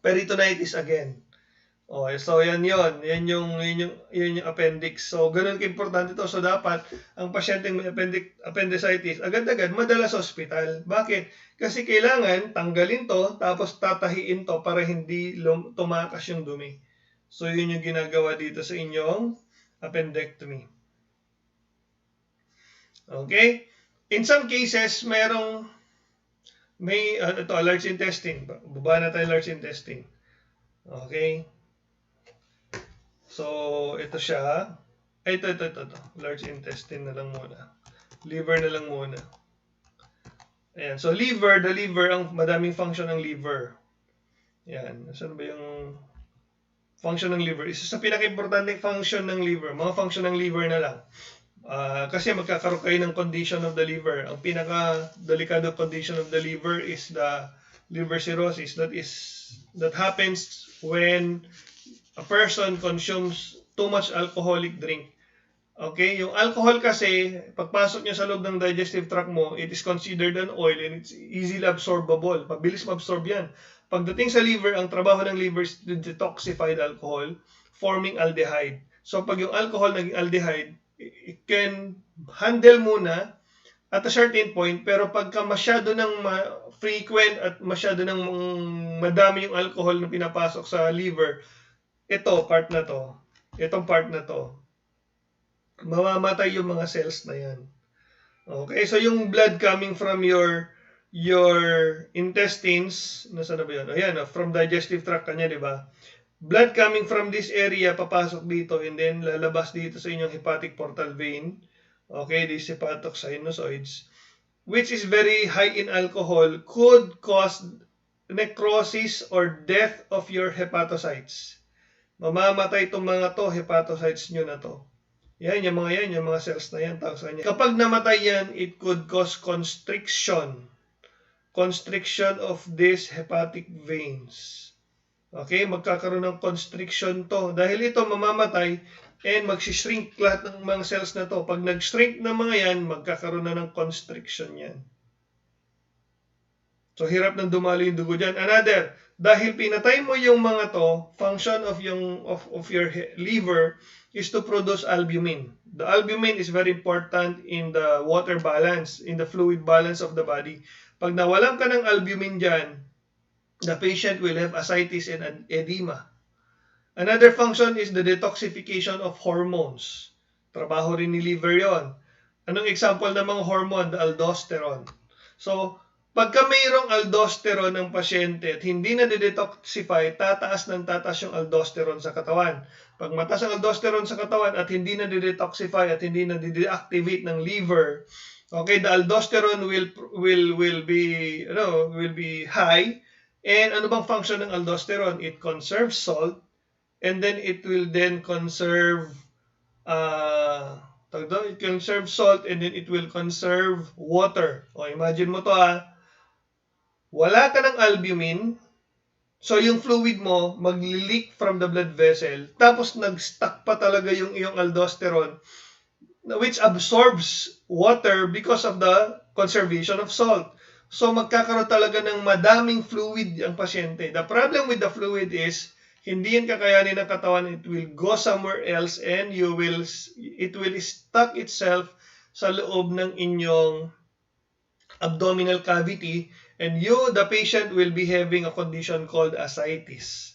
[SPEAKER 1] peritonitis again. Okay, so yan yun. Yan yung appendix. So, ganun ka-importante ito. So, dapat ang pasyenteng may appendicitis, agad-agad madala sa hospital. Bakit? Kasi kailangan tanggalin to, tapos tatahiin to para hindi tumakas yung dumi. So, yun yung ginagawa dito sa inyong appendectomy. Okay? In some cases, may large intestine. Baba na tayo large intestine. Okay? So, ito siya. Ito. Large intestine na lang muna. Liver na lang muna. Ayan. So, the liver, ang madaming function ng liver. Ayan. Saan ba yung function ng liver? Isa sa pinaka-importante function ng liver. Mga function ng liver na lang. Kasi magkakaroon kayo ng condition of the liver. Ang pinaka-delikado condition of the liver is the liver cirrhosis. That happens when a person consumes too much alcoholic drink. Okay, yung alcohol kasi, pagpasok niya sa loob ng digestive tract mo, it is considered an oil and it's easily absorbable. Mabilis ma-absorb yan. Pagdating sa liver, ang trabaho ng liver is to detoxify the alcohol, forming aldehyde. So pag yung alcohol naging aldehyde, it can handle muna at a certain point, pero pagka masyado ng frequent at masyado ng madami yung alcohol na pinapasok sa liver, itong part na to, mamamatay yung mga cells na yan. Okay, so yung blood coming from your intestines, nasaan na ba yun? Ayan, from digestive tract kanya, di ba? Blood coming from this area, papasok dito, and then lalabas dito sa inyong hepatic portal vein. Okay, these hepatocynosoids, which is very high in alcohol, could cause necrosis or death of your hepatocytes. Mamamatay itong mga to, hepatocytes nyo na to. Yan, yung mga cells na yan, tawag sa kanya. Kapag namatay yan, it could cause constriction of these hepatic veins. Okay, magkakaroon ng constriction to. Dahil ito mamamatay and magsishrink lahat ng mga cells na to. Pag nag-shrink na mga yan, magkakaroon na ng constriction yan. So, hirap nang dumalo yung dugo dyan. Another, dahil pinatay mo yung mga to, function of your liver is to produce albumin. The albumin is very important in the water balance, in the fluid balance of the body. Pag nawalan ka ng albumin dyan, the patient will have ascites and edema. Another function is the detoxification of hormones. Trabaho rin ni liver yon. Anong example ng mga hormone? The aldosterone. So, pagka mayroong aldosterone ng pasyente at hindi na detoxify, tataas yung aldosterone sa katawan. Pag mataas ang aldosterone sa katawan at hindi na detoxify at hindi na deactivate ng liver, okay, the aldosterone will be high. And ano bang function ng aldosterone? It conserves salt, and then it will then conserve salt, and then it will conserve water. O, imagine mo to wala ka ng albumin, so yung fluid mo magli-leak from the blood vessel, tapos nag-stuck pa talaga yung iyong aldosterone, which absorbs water because of the conservation of salt. So magkakaroon talaga ng madaming fluid ang pasyente. The problem with the fluid is, hindi yan kakayanin ng katawan, it will go somewhere else and it will stuck itself sa loob ng inyong abdominal cavity, and the patient will be having a condition called ascites.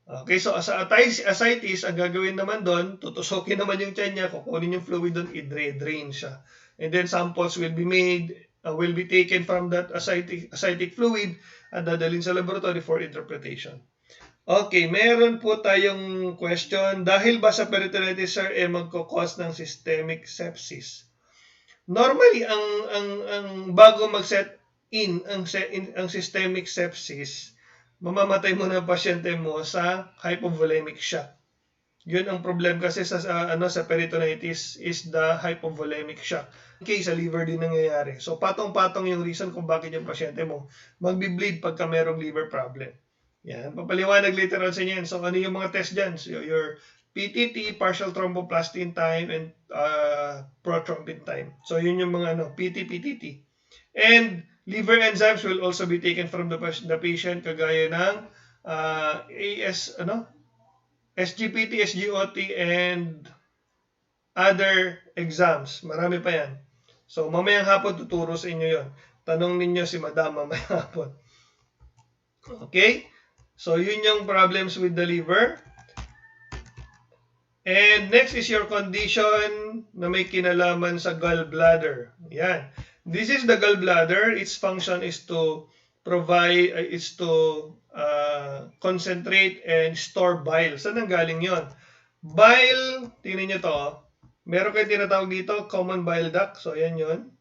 [SPEAKER 1] Okay, so sa ascites, ang gagawin naman doon, tutusokin naman yung tiyan niya, kukunin yung fluid doon, i-drain siya. And then samples will be taken from that ascitic fluid at dadalhin sa laboratory for interpretation. Okay, meron po tayong question. Dahil ba sa peritonitis, sir, magkakos ng systemic sepsis? Normally, ang bago mag-set in ang systemic sepsis, mamamatay mo na ang pasyente mo sa hypovolemic shock. Yun ang problem kasi sa peritonitis is the hypovolemic shock. Okay, sa liver din nangyayari. So, patong-patong yung reason kung bakit yung pasyente mo magbi-bleed pagka merong liver problem. Yan, papaliwanag later on sa inyo. So, ano yung mga test dyan? So, your PTT, partial thromboplastin time, and prothrombin time. So, yun yung mga PT-PTT. And liver enzymes will also be taken from the patient, kagaya ng SGPT, SGOT, and other exams. Marami pa yan. So, mamayang hapon tuturo sa inyo yon. Tanong ninyo si Madam mamayang hapon. Okay? So, yun yung problems with the liver. And next is your condition na may kinalaman sa gallbladder. Yan. This is the gallbladder. Its function is to concentrate and store bile. Saan ang galing yon? Bile, tingnan nyo to. Meron kayo tinatawag dito, common bile duct. So, yan yun.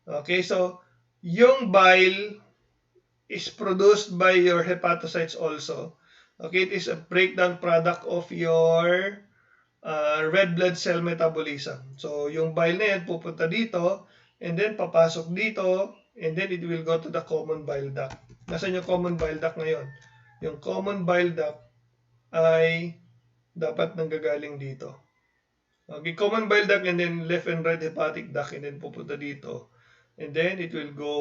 [SPEAKER 1] Okay, so, yung bile is produced by your hepatocytes also. Okay, it is a breakdown product of your red blood cell metabolism. So, yung bile na yan pupunta dito, and then papasok dito, and then it will go to the common bile duct. Nasaan yung common bile duct ngayon? Yung common bile duct ay dapat nanggagaling dito. Okay, common bile duct and then left and right hepatic duct and then pupunta dito. And then it will go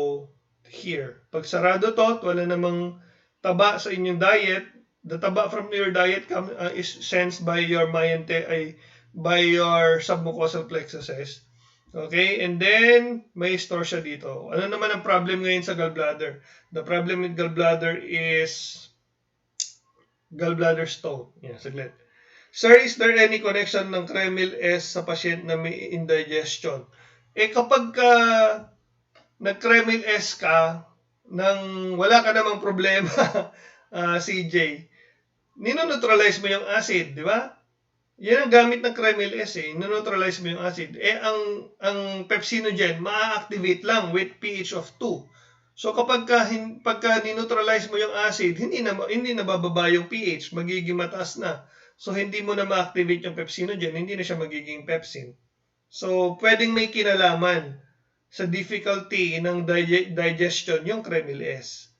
[SPEAKER 1] here. Pag sarado to, wala namang taba sa inyong diet, the taba from your diet is sensed by your by your submucosal plexuses. Okay, and then may store siya dito. Ano naman ang problem ngayon sa gallbladder? The problem with gallbladder is gallbladder stone. Yeah, saglit. Sir, is there any connection ng Kreml S sa patient na may indigestion? Kapag nag-Kreml S ka, nang wala ka namang problema, CJ, ninoneutralize mo yung acid, di ba? Yan ang gamit ng Kreml S ninoneutralize mo yung acid. Ang pepsinogen, ma-activate lang with pH of 2. So pagka nineutralize mo yung acid, hindi na bababa yung pH, magiging mataas na. So hindi mo na ma-activate yung pepsinogen, hindi na siya magiging pepsin. So pwedeng may kinalaman sa difficulty ng digestion yung Kreml S.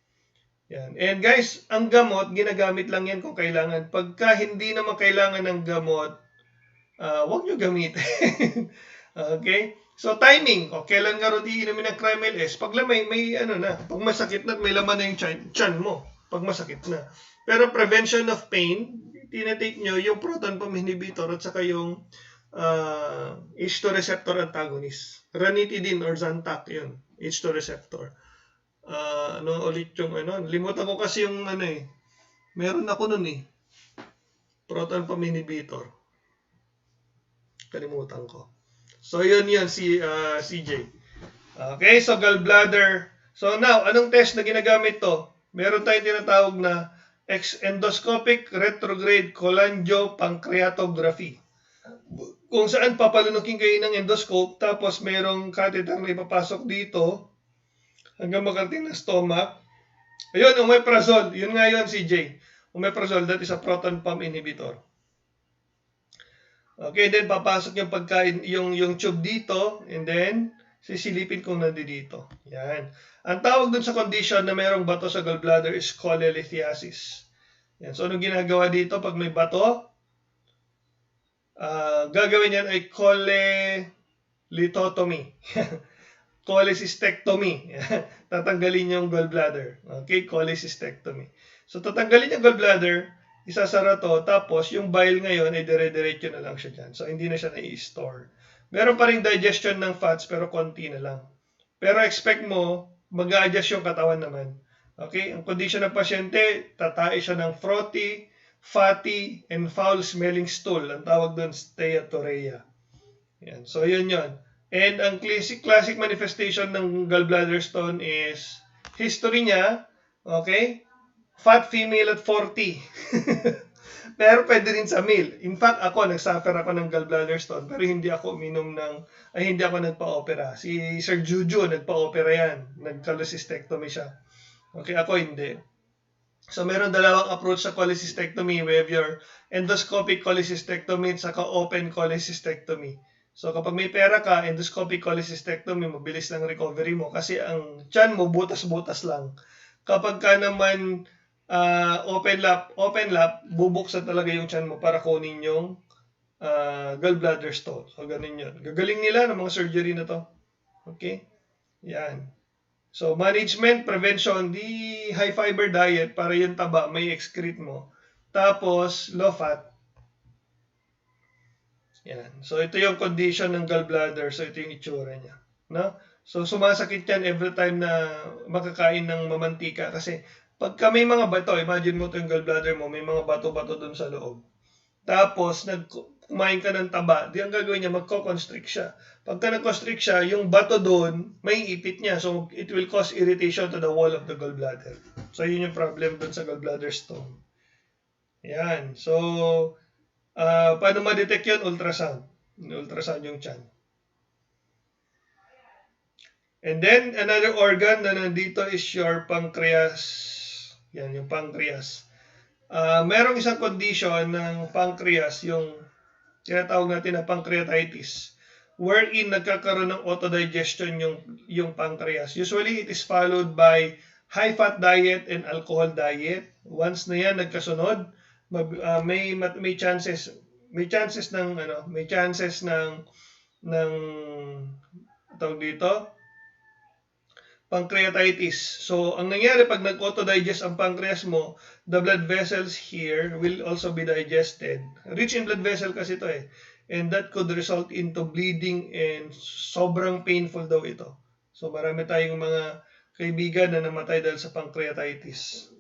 [SPEAKER 1] Yan. And guys, ang gamot, ginagamit lang yan kung kailangan. Pagka hindi naman kailangan ng gamot, huwag nyo gamitin. Okay? So, timing. Kailan nga rin iinumin ng Kreml S? Pag may pag masakit na, may laman na yung tiyan mo. Pag masakit na. Pero prevention of pain, tinatake nyo yung proton pump inhibitor at saka yung H2 receptor antagonist. Ranitidine or Zantac, yun. H2 receptor. Limutan ko kasi yung meron ako nun proton pump inhibitor. Kalimutan ko. So yun CJ. Okay, so gallbladder. So now, anong test na ginagamit to? Meron tayong tinatawag na endoscopic retrograde cholangiopancreatography. Kung saan papalunukin kayo ng endoscope, tapos merong catheter na ipapasok dito hanggang makarating ng stomach. Ayun, omeprazole. Yun nga yun, CJ. Omeprazole, that is a proton pump inhibitor. Okay, then papasok yung pagkain, yung tube dito, and then sisilipin kung nandito. Yan. Ang tawag dun sa condition na mayroong bato sa gallbladder is cholelithiasis. Yan. So, anong ginagawa dito pag may bato? Gagawin yan ay cholelithotomy. Cholecystectomy. Tatanggalin yung gallbladder. Okay, cholecystectomy. So, tatanggalin yung gallbladder, isasara to, tapos yung bile ngayon ay dire-diretso na lang siya dyan. So, hindi na siya na-i-store. Meron pa rin digestion ng fats, pero konti na lang. Pero expect mo, mag-a-adjust yung katawan naman. Okay? Ang condition ng pasyente, tatae siya ng frothy, fatty, and foul-smelling stool. Ang tawag doon, steatorrhea. Yan. So, yun yun. And ang classic manifestation ng gallbladder stone is history niya, okay? Fat female at 40. Pero pwede rin sa male. In fact, nagsuffer ako ng gallbladder stone, pero hindi ako hindi ako nagpa-opera. Si Sir Juju, nagpa-opera yan. Nag-cholecystectomy siya. Okay, ako hindi. So, meron dalawang approach sa cholecystectomy. We have your endoscopic cholecystectomy at saka open cholecystectomy. So, kapag may pera ka, endoscopic cholecystectomy, mabilis lang recovery mo kasi ang tiyan mo, butas-butas lang. Kapag ka naman open lap, bubuksan talaga yung tiyan mo para kunin yung gallbladder stone. So, ganun yun. Gagaling nila ng mga surgery na to. Okay? Yan. So, management, prevention, di high fiber diet para yung taba, may excrete mo. Tapos, low fat. Yan. So, ito yung condition ng gallbladder. So, ito yung itsura niya. No? So, sumasakit yan every time na makakain ng mamantika. Kasi, pagka may mga bato, imagine mo ito yung gallbladder mo, may mga bato-bato dun sa loob. Tapos, kumain ka ng taba, di ang gagawin niya, magko-constrict siya. Pagka nag-constrict siya, yung bato doon, may ipit niya. So, it will cause irritation to the wall of the gallbladder. So, yun yung problem doon sa gallbladder stone. Yan. So, paano ma-detect yun? Ultrasound. Ultrasound yung tiyan. And then, another organ na nandito is your pancreas. Yan, yung pancreas. Merong isang condition ng pancreas, yung tinatawag natin na pancreatitis, wherein nagkakaroon ng autodigestion yung pancreas. Usually, it is followed by high-fat diet and alcohol diet. Once na yan, nagkasunod, may chances ng tawag dito, pancreatitis. So, ang nangyari pag nag-auto-digest ang pancreas mo, the blood vessels here will also be digested. Rich in blood vessel kasi ito eh. And that could result into bleeding and sobrang painful daw ito. So, marami tayong mga kaibigan na namatay dahil sa pancreatitis.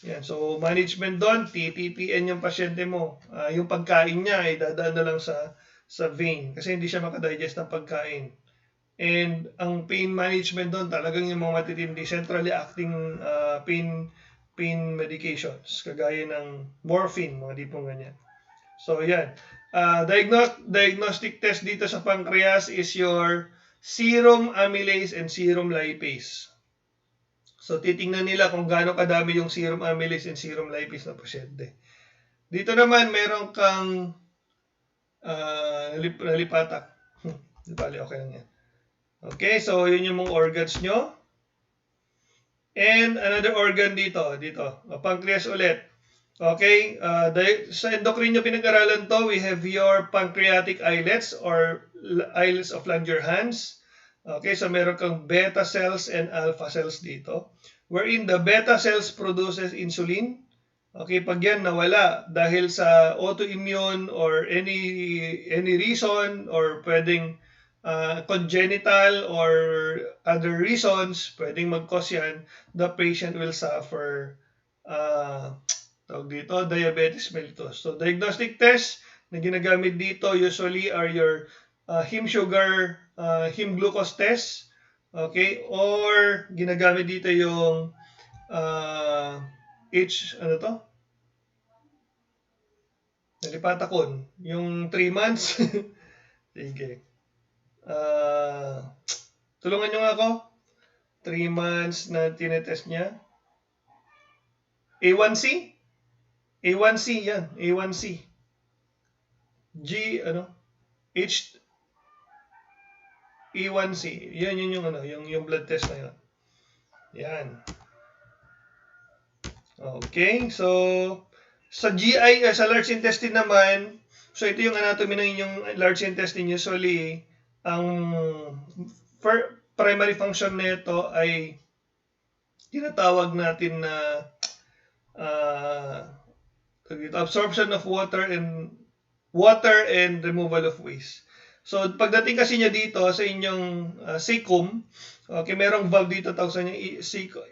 [SPEAKER 1] Yan. So, management doon, TPPN yung pasyente mo. Yung pagkain niya ay dadaan na lang sa vein kasi hindi siya makadigest ng pagkain. And ang pain management doon talagang yung mga matitindi, centrally acting pain medications, kagaya ng morphine, mga tipong ganyan. So, yan. Diagnostic test dito sa pancreas is your serum amylase and serum lipase. So, titingnan nila kung gaano kadami yung serum amylase and serum lipase na pasyente. Dito naman, meron kang nalipatak. Bali, okay lang yan. Okay, so yun yung mga organs nyo. And another organ dito, pancreas ulit. Okay, sa endocrine nyo pinag-aralan to, we have your pancreatic islets or islets of Langerhans. Okay, so meron kang beta cells and alpha cells dito, wherein the beta cells produces insulin. Okay, pag yan nawala dahil sa autoimmune or any reason, or pwedeng congenital or other reasons, pwedeng mag-cause yan, the patient will suffer diabetes mellitus. So, diagnostic tests na ginagamit dito usually are your heme sugar, heme glucose test, okay, or ginagamit dito yung nalipatakon, yung 3 months. Sige. Tulungan nyo nga ako. 3 months na tinetest niya. A1C? A1C yan. A1C. A1C. Yan yung blood test na yan. Yan. Okay. So, sa GI, sa large intestine naman, so ito yung anatomy ng inyong large intestine. Usually, ang primary function nito ay tinatawag natin na absorption of water and removal of waste. So, pagdating kasi niya dito sa inyong cecum, okay, merong valve dito, tawag sa niya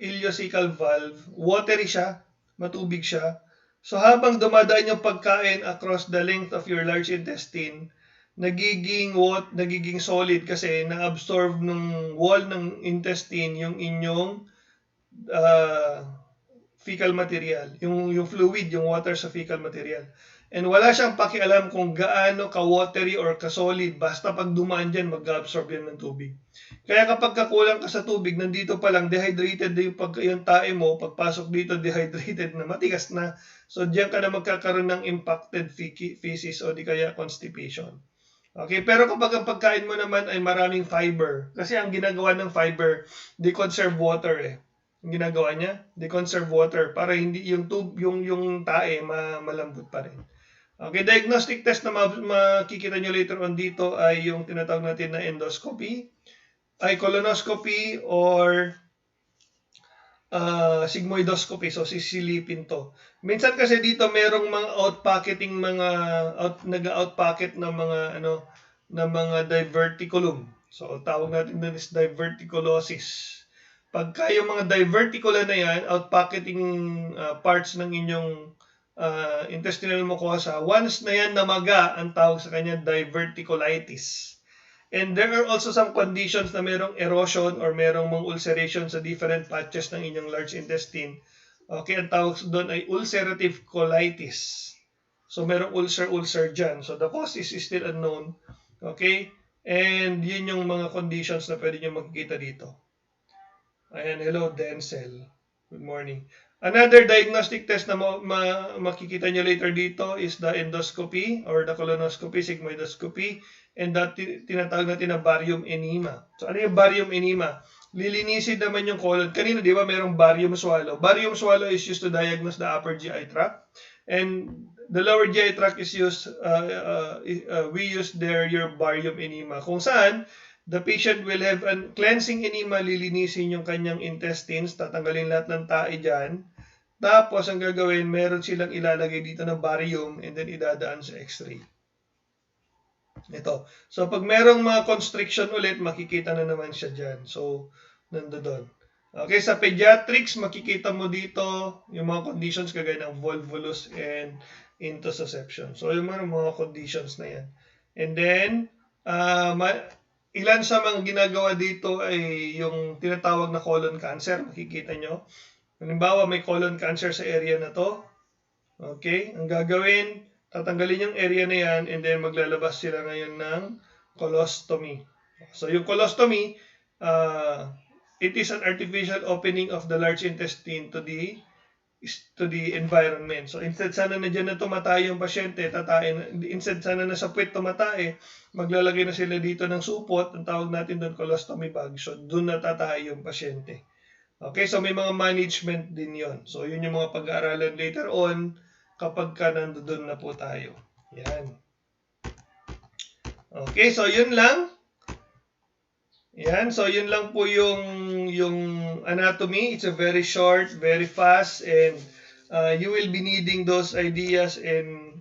[SPEAKER 1] ileocecal valve. Watery siya, matubig siya. So, habang dumadaan yung pagkain across the length of your large intestine, nagiging solid kasi na-absorb ng wall ng intestine yung inyong fecal material, yung fluid, yung water sa fecal material. And wala siyang pakialam kung gaano ka-watery or ka-solid, basta pag dumaan dyan, mag-absorb yan ng tubig. Kaya kapag kakulang ka sa tubig, nandito pa lang, dehydrated na yung tae mo, pagpasok dito, dehydrated na, matigas na. So, diyan ka na magkakaroon ng impacted feces o di kaya constipation. Okay, pero kapag ang pagkain mo naman ay maraming fiber, kasi ang ginagawa ng fiber, they conserve water eh. Ang ginagawa niya, they conserve water para hindi yung tae malambot pa rin. Okay, diagnostic test na makikita nyo later on dito ay yung tinatawag natin na endoscopy, ay colonoscopy or sigmoidoscopy. So, sisilipin to. Minsan kasi dito merong mga outpocketing, nag-outpocket ng mga diverticulum. So, tawag natin din is diverticulosis. Pagka yung mga diverticula na yan, outpocketing parts ng inyong intestinal mucosa, once na yan namaga, ang tawag sa kanya diverticulitis. And there are also some conditions na merong erosion or merong mga ulceration sa different patches ng inyong large intestine. Okay, ang tawag doon ay ulcerative colitis. So, merong ulcer dyan. So, the cause is still unknown. Okay? And yun yung mga conditions na pwede nyo makikita dito. Ayan, hello, Denzel. Good morning. Another diagnostic test na makikita nyo later dito is the endoscopy or the colonoscopy, sigmoidoscopy, and that tinatawag natin na barium enema. So, ano yung barium enema? Lilinisin naman yung colon. Kanina, di ba, merong barium swallow. Barium swallow is used to diagnose the upper GI tract. And the lower GI tract is used, we use there your barium enema. Kung saan, the patient will have a cleansing enema, lilinisin yung kanyang intestines, tatanggalin lahat ng tae dyan. Tapos, ang gagawin, meron silang ilalagay dito na barium and then idadaan sa x-ray. Ito. So, pag merong mga constriction ulit, makikita na naman siya dyan. So, nandoon. Okay, sa pediatrics, makikita mo dito yung mga conditions kagaya ng volvulus and intussusception. So, yung mga conditions na yan. And then, ilan sa mga ginagawa dito ay yung tinatawag na colon cancer. Makikita nyo. Halimbawa, may colon cancer sa area na to. Okay, ang gagawin, tatanggalin yung area na yan and then maglalabas sila ngayon ng colostomy. So, yung colostomy, it is an artificial opening of the large intestine to the environment. So, instead sana na dyan na tumatay yung pasyente, instead sana na sa puwet tumatay, maglalagay na sila dito ng supot, ang tawag natin doon colostomy bag. So, doon natatay yung pasyente. Okay, so may mga management din yon. So, yun yung mga pag-aaralan later on kapag ka nandoon na po tayo. Yan. Okay, so yun lang. Yan, so yun lang po yung anatomy. It's a very short, very fast, and you will be needing those ideas and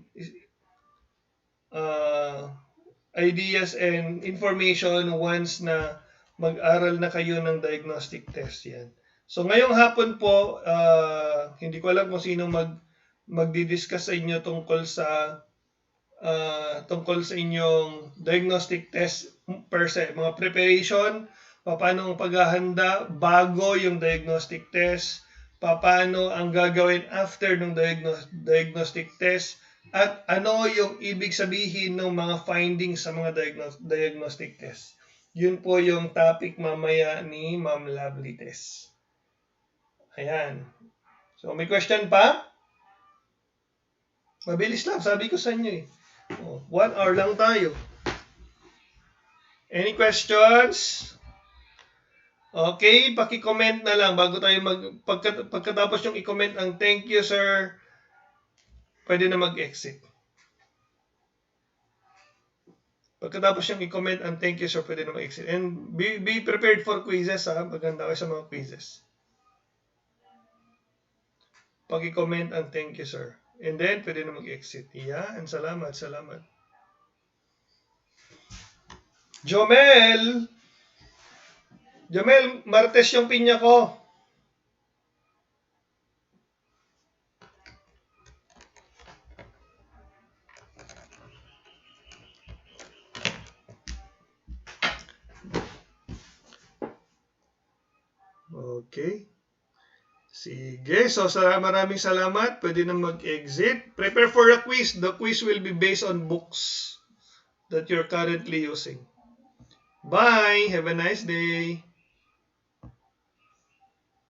[SPEAKER 1] information once na mag-aral na kayo ng diagnostic test. Yan. So ngayong hapon po, hindi ko alam kung sino magdi-discuss sa inyo tungkol sa inyong diagnostic test per se, mga preparation, paano ang paghahanda bago yung diagnostic test, paano ang gagawin after ng diagnostic test, at ano yung ibig sabihin ng mga findings sa mga diagnostic test. Yun po yung topic mamaya ni Ma'am Lovely Test. Ayan. So, may question pa? Mabilis lang, sabi ko sa inyo eh. 1 hour lang tayo. Any questions? Okay, paki-comment na lang bago tayo pagkatapos yung i-comment ang thank you sir, pwede na mag-exit. Pagkatapos yung i-comment ang thank you sir, pwede na mag-exit. And be prepared for quizzes ha, maganda kayo sa mga quizzes. Paki-comment ang thank you sir. And then, pwede na mag-exit. Yan, salamat. Jomel, Martes yung pinya ko. Okay. Sige, so maraming salamat. Pwede na mag-exit. Prepare for a quiz. The quiz will be based on books that you're currently using. Bye! Have a nice day!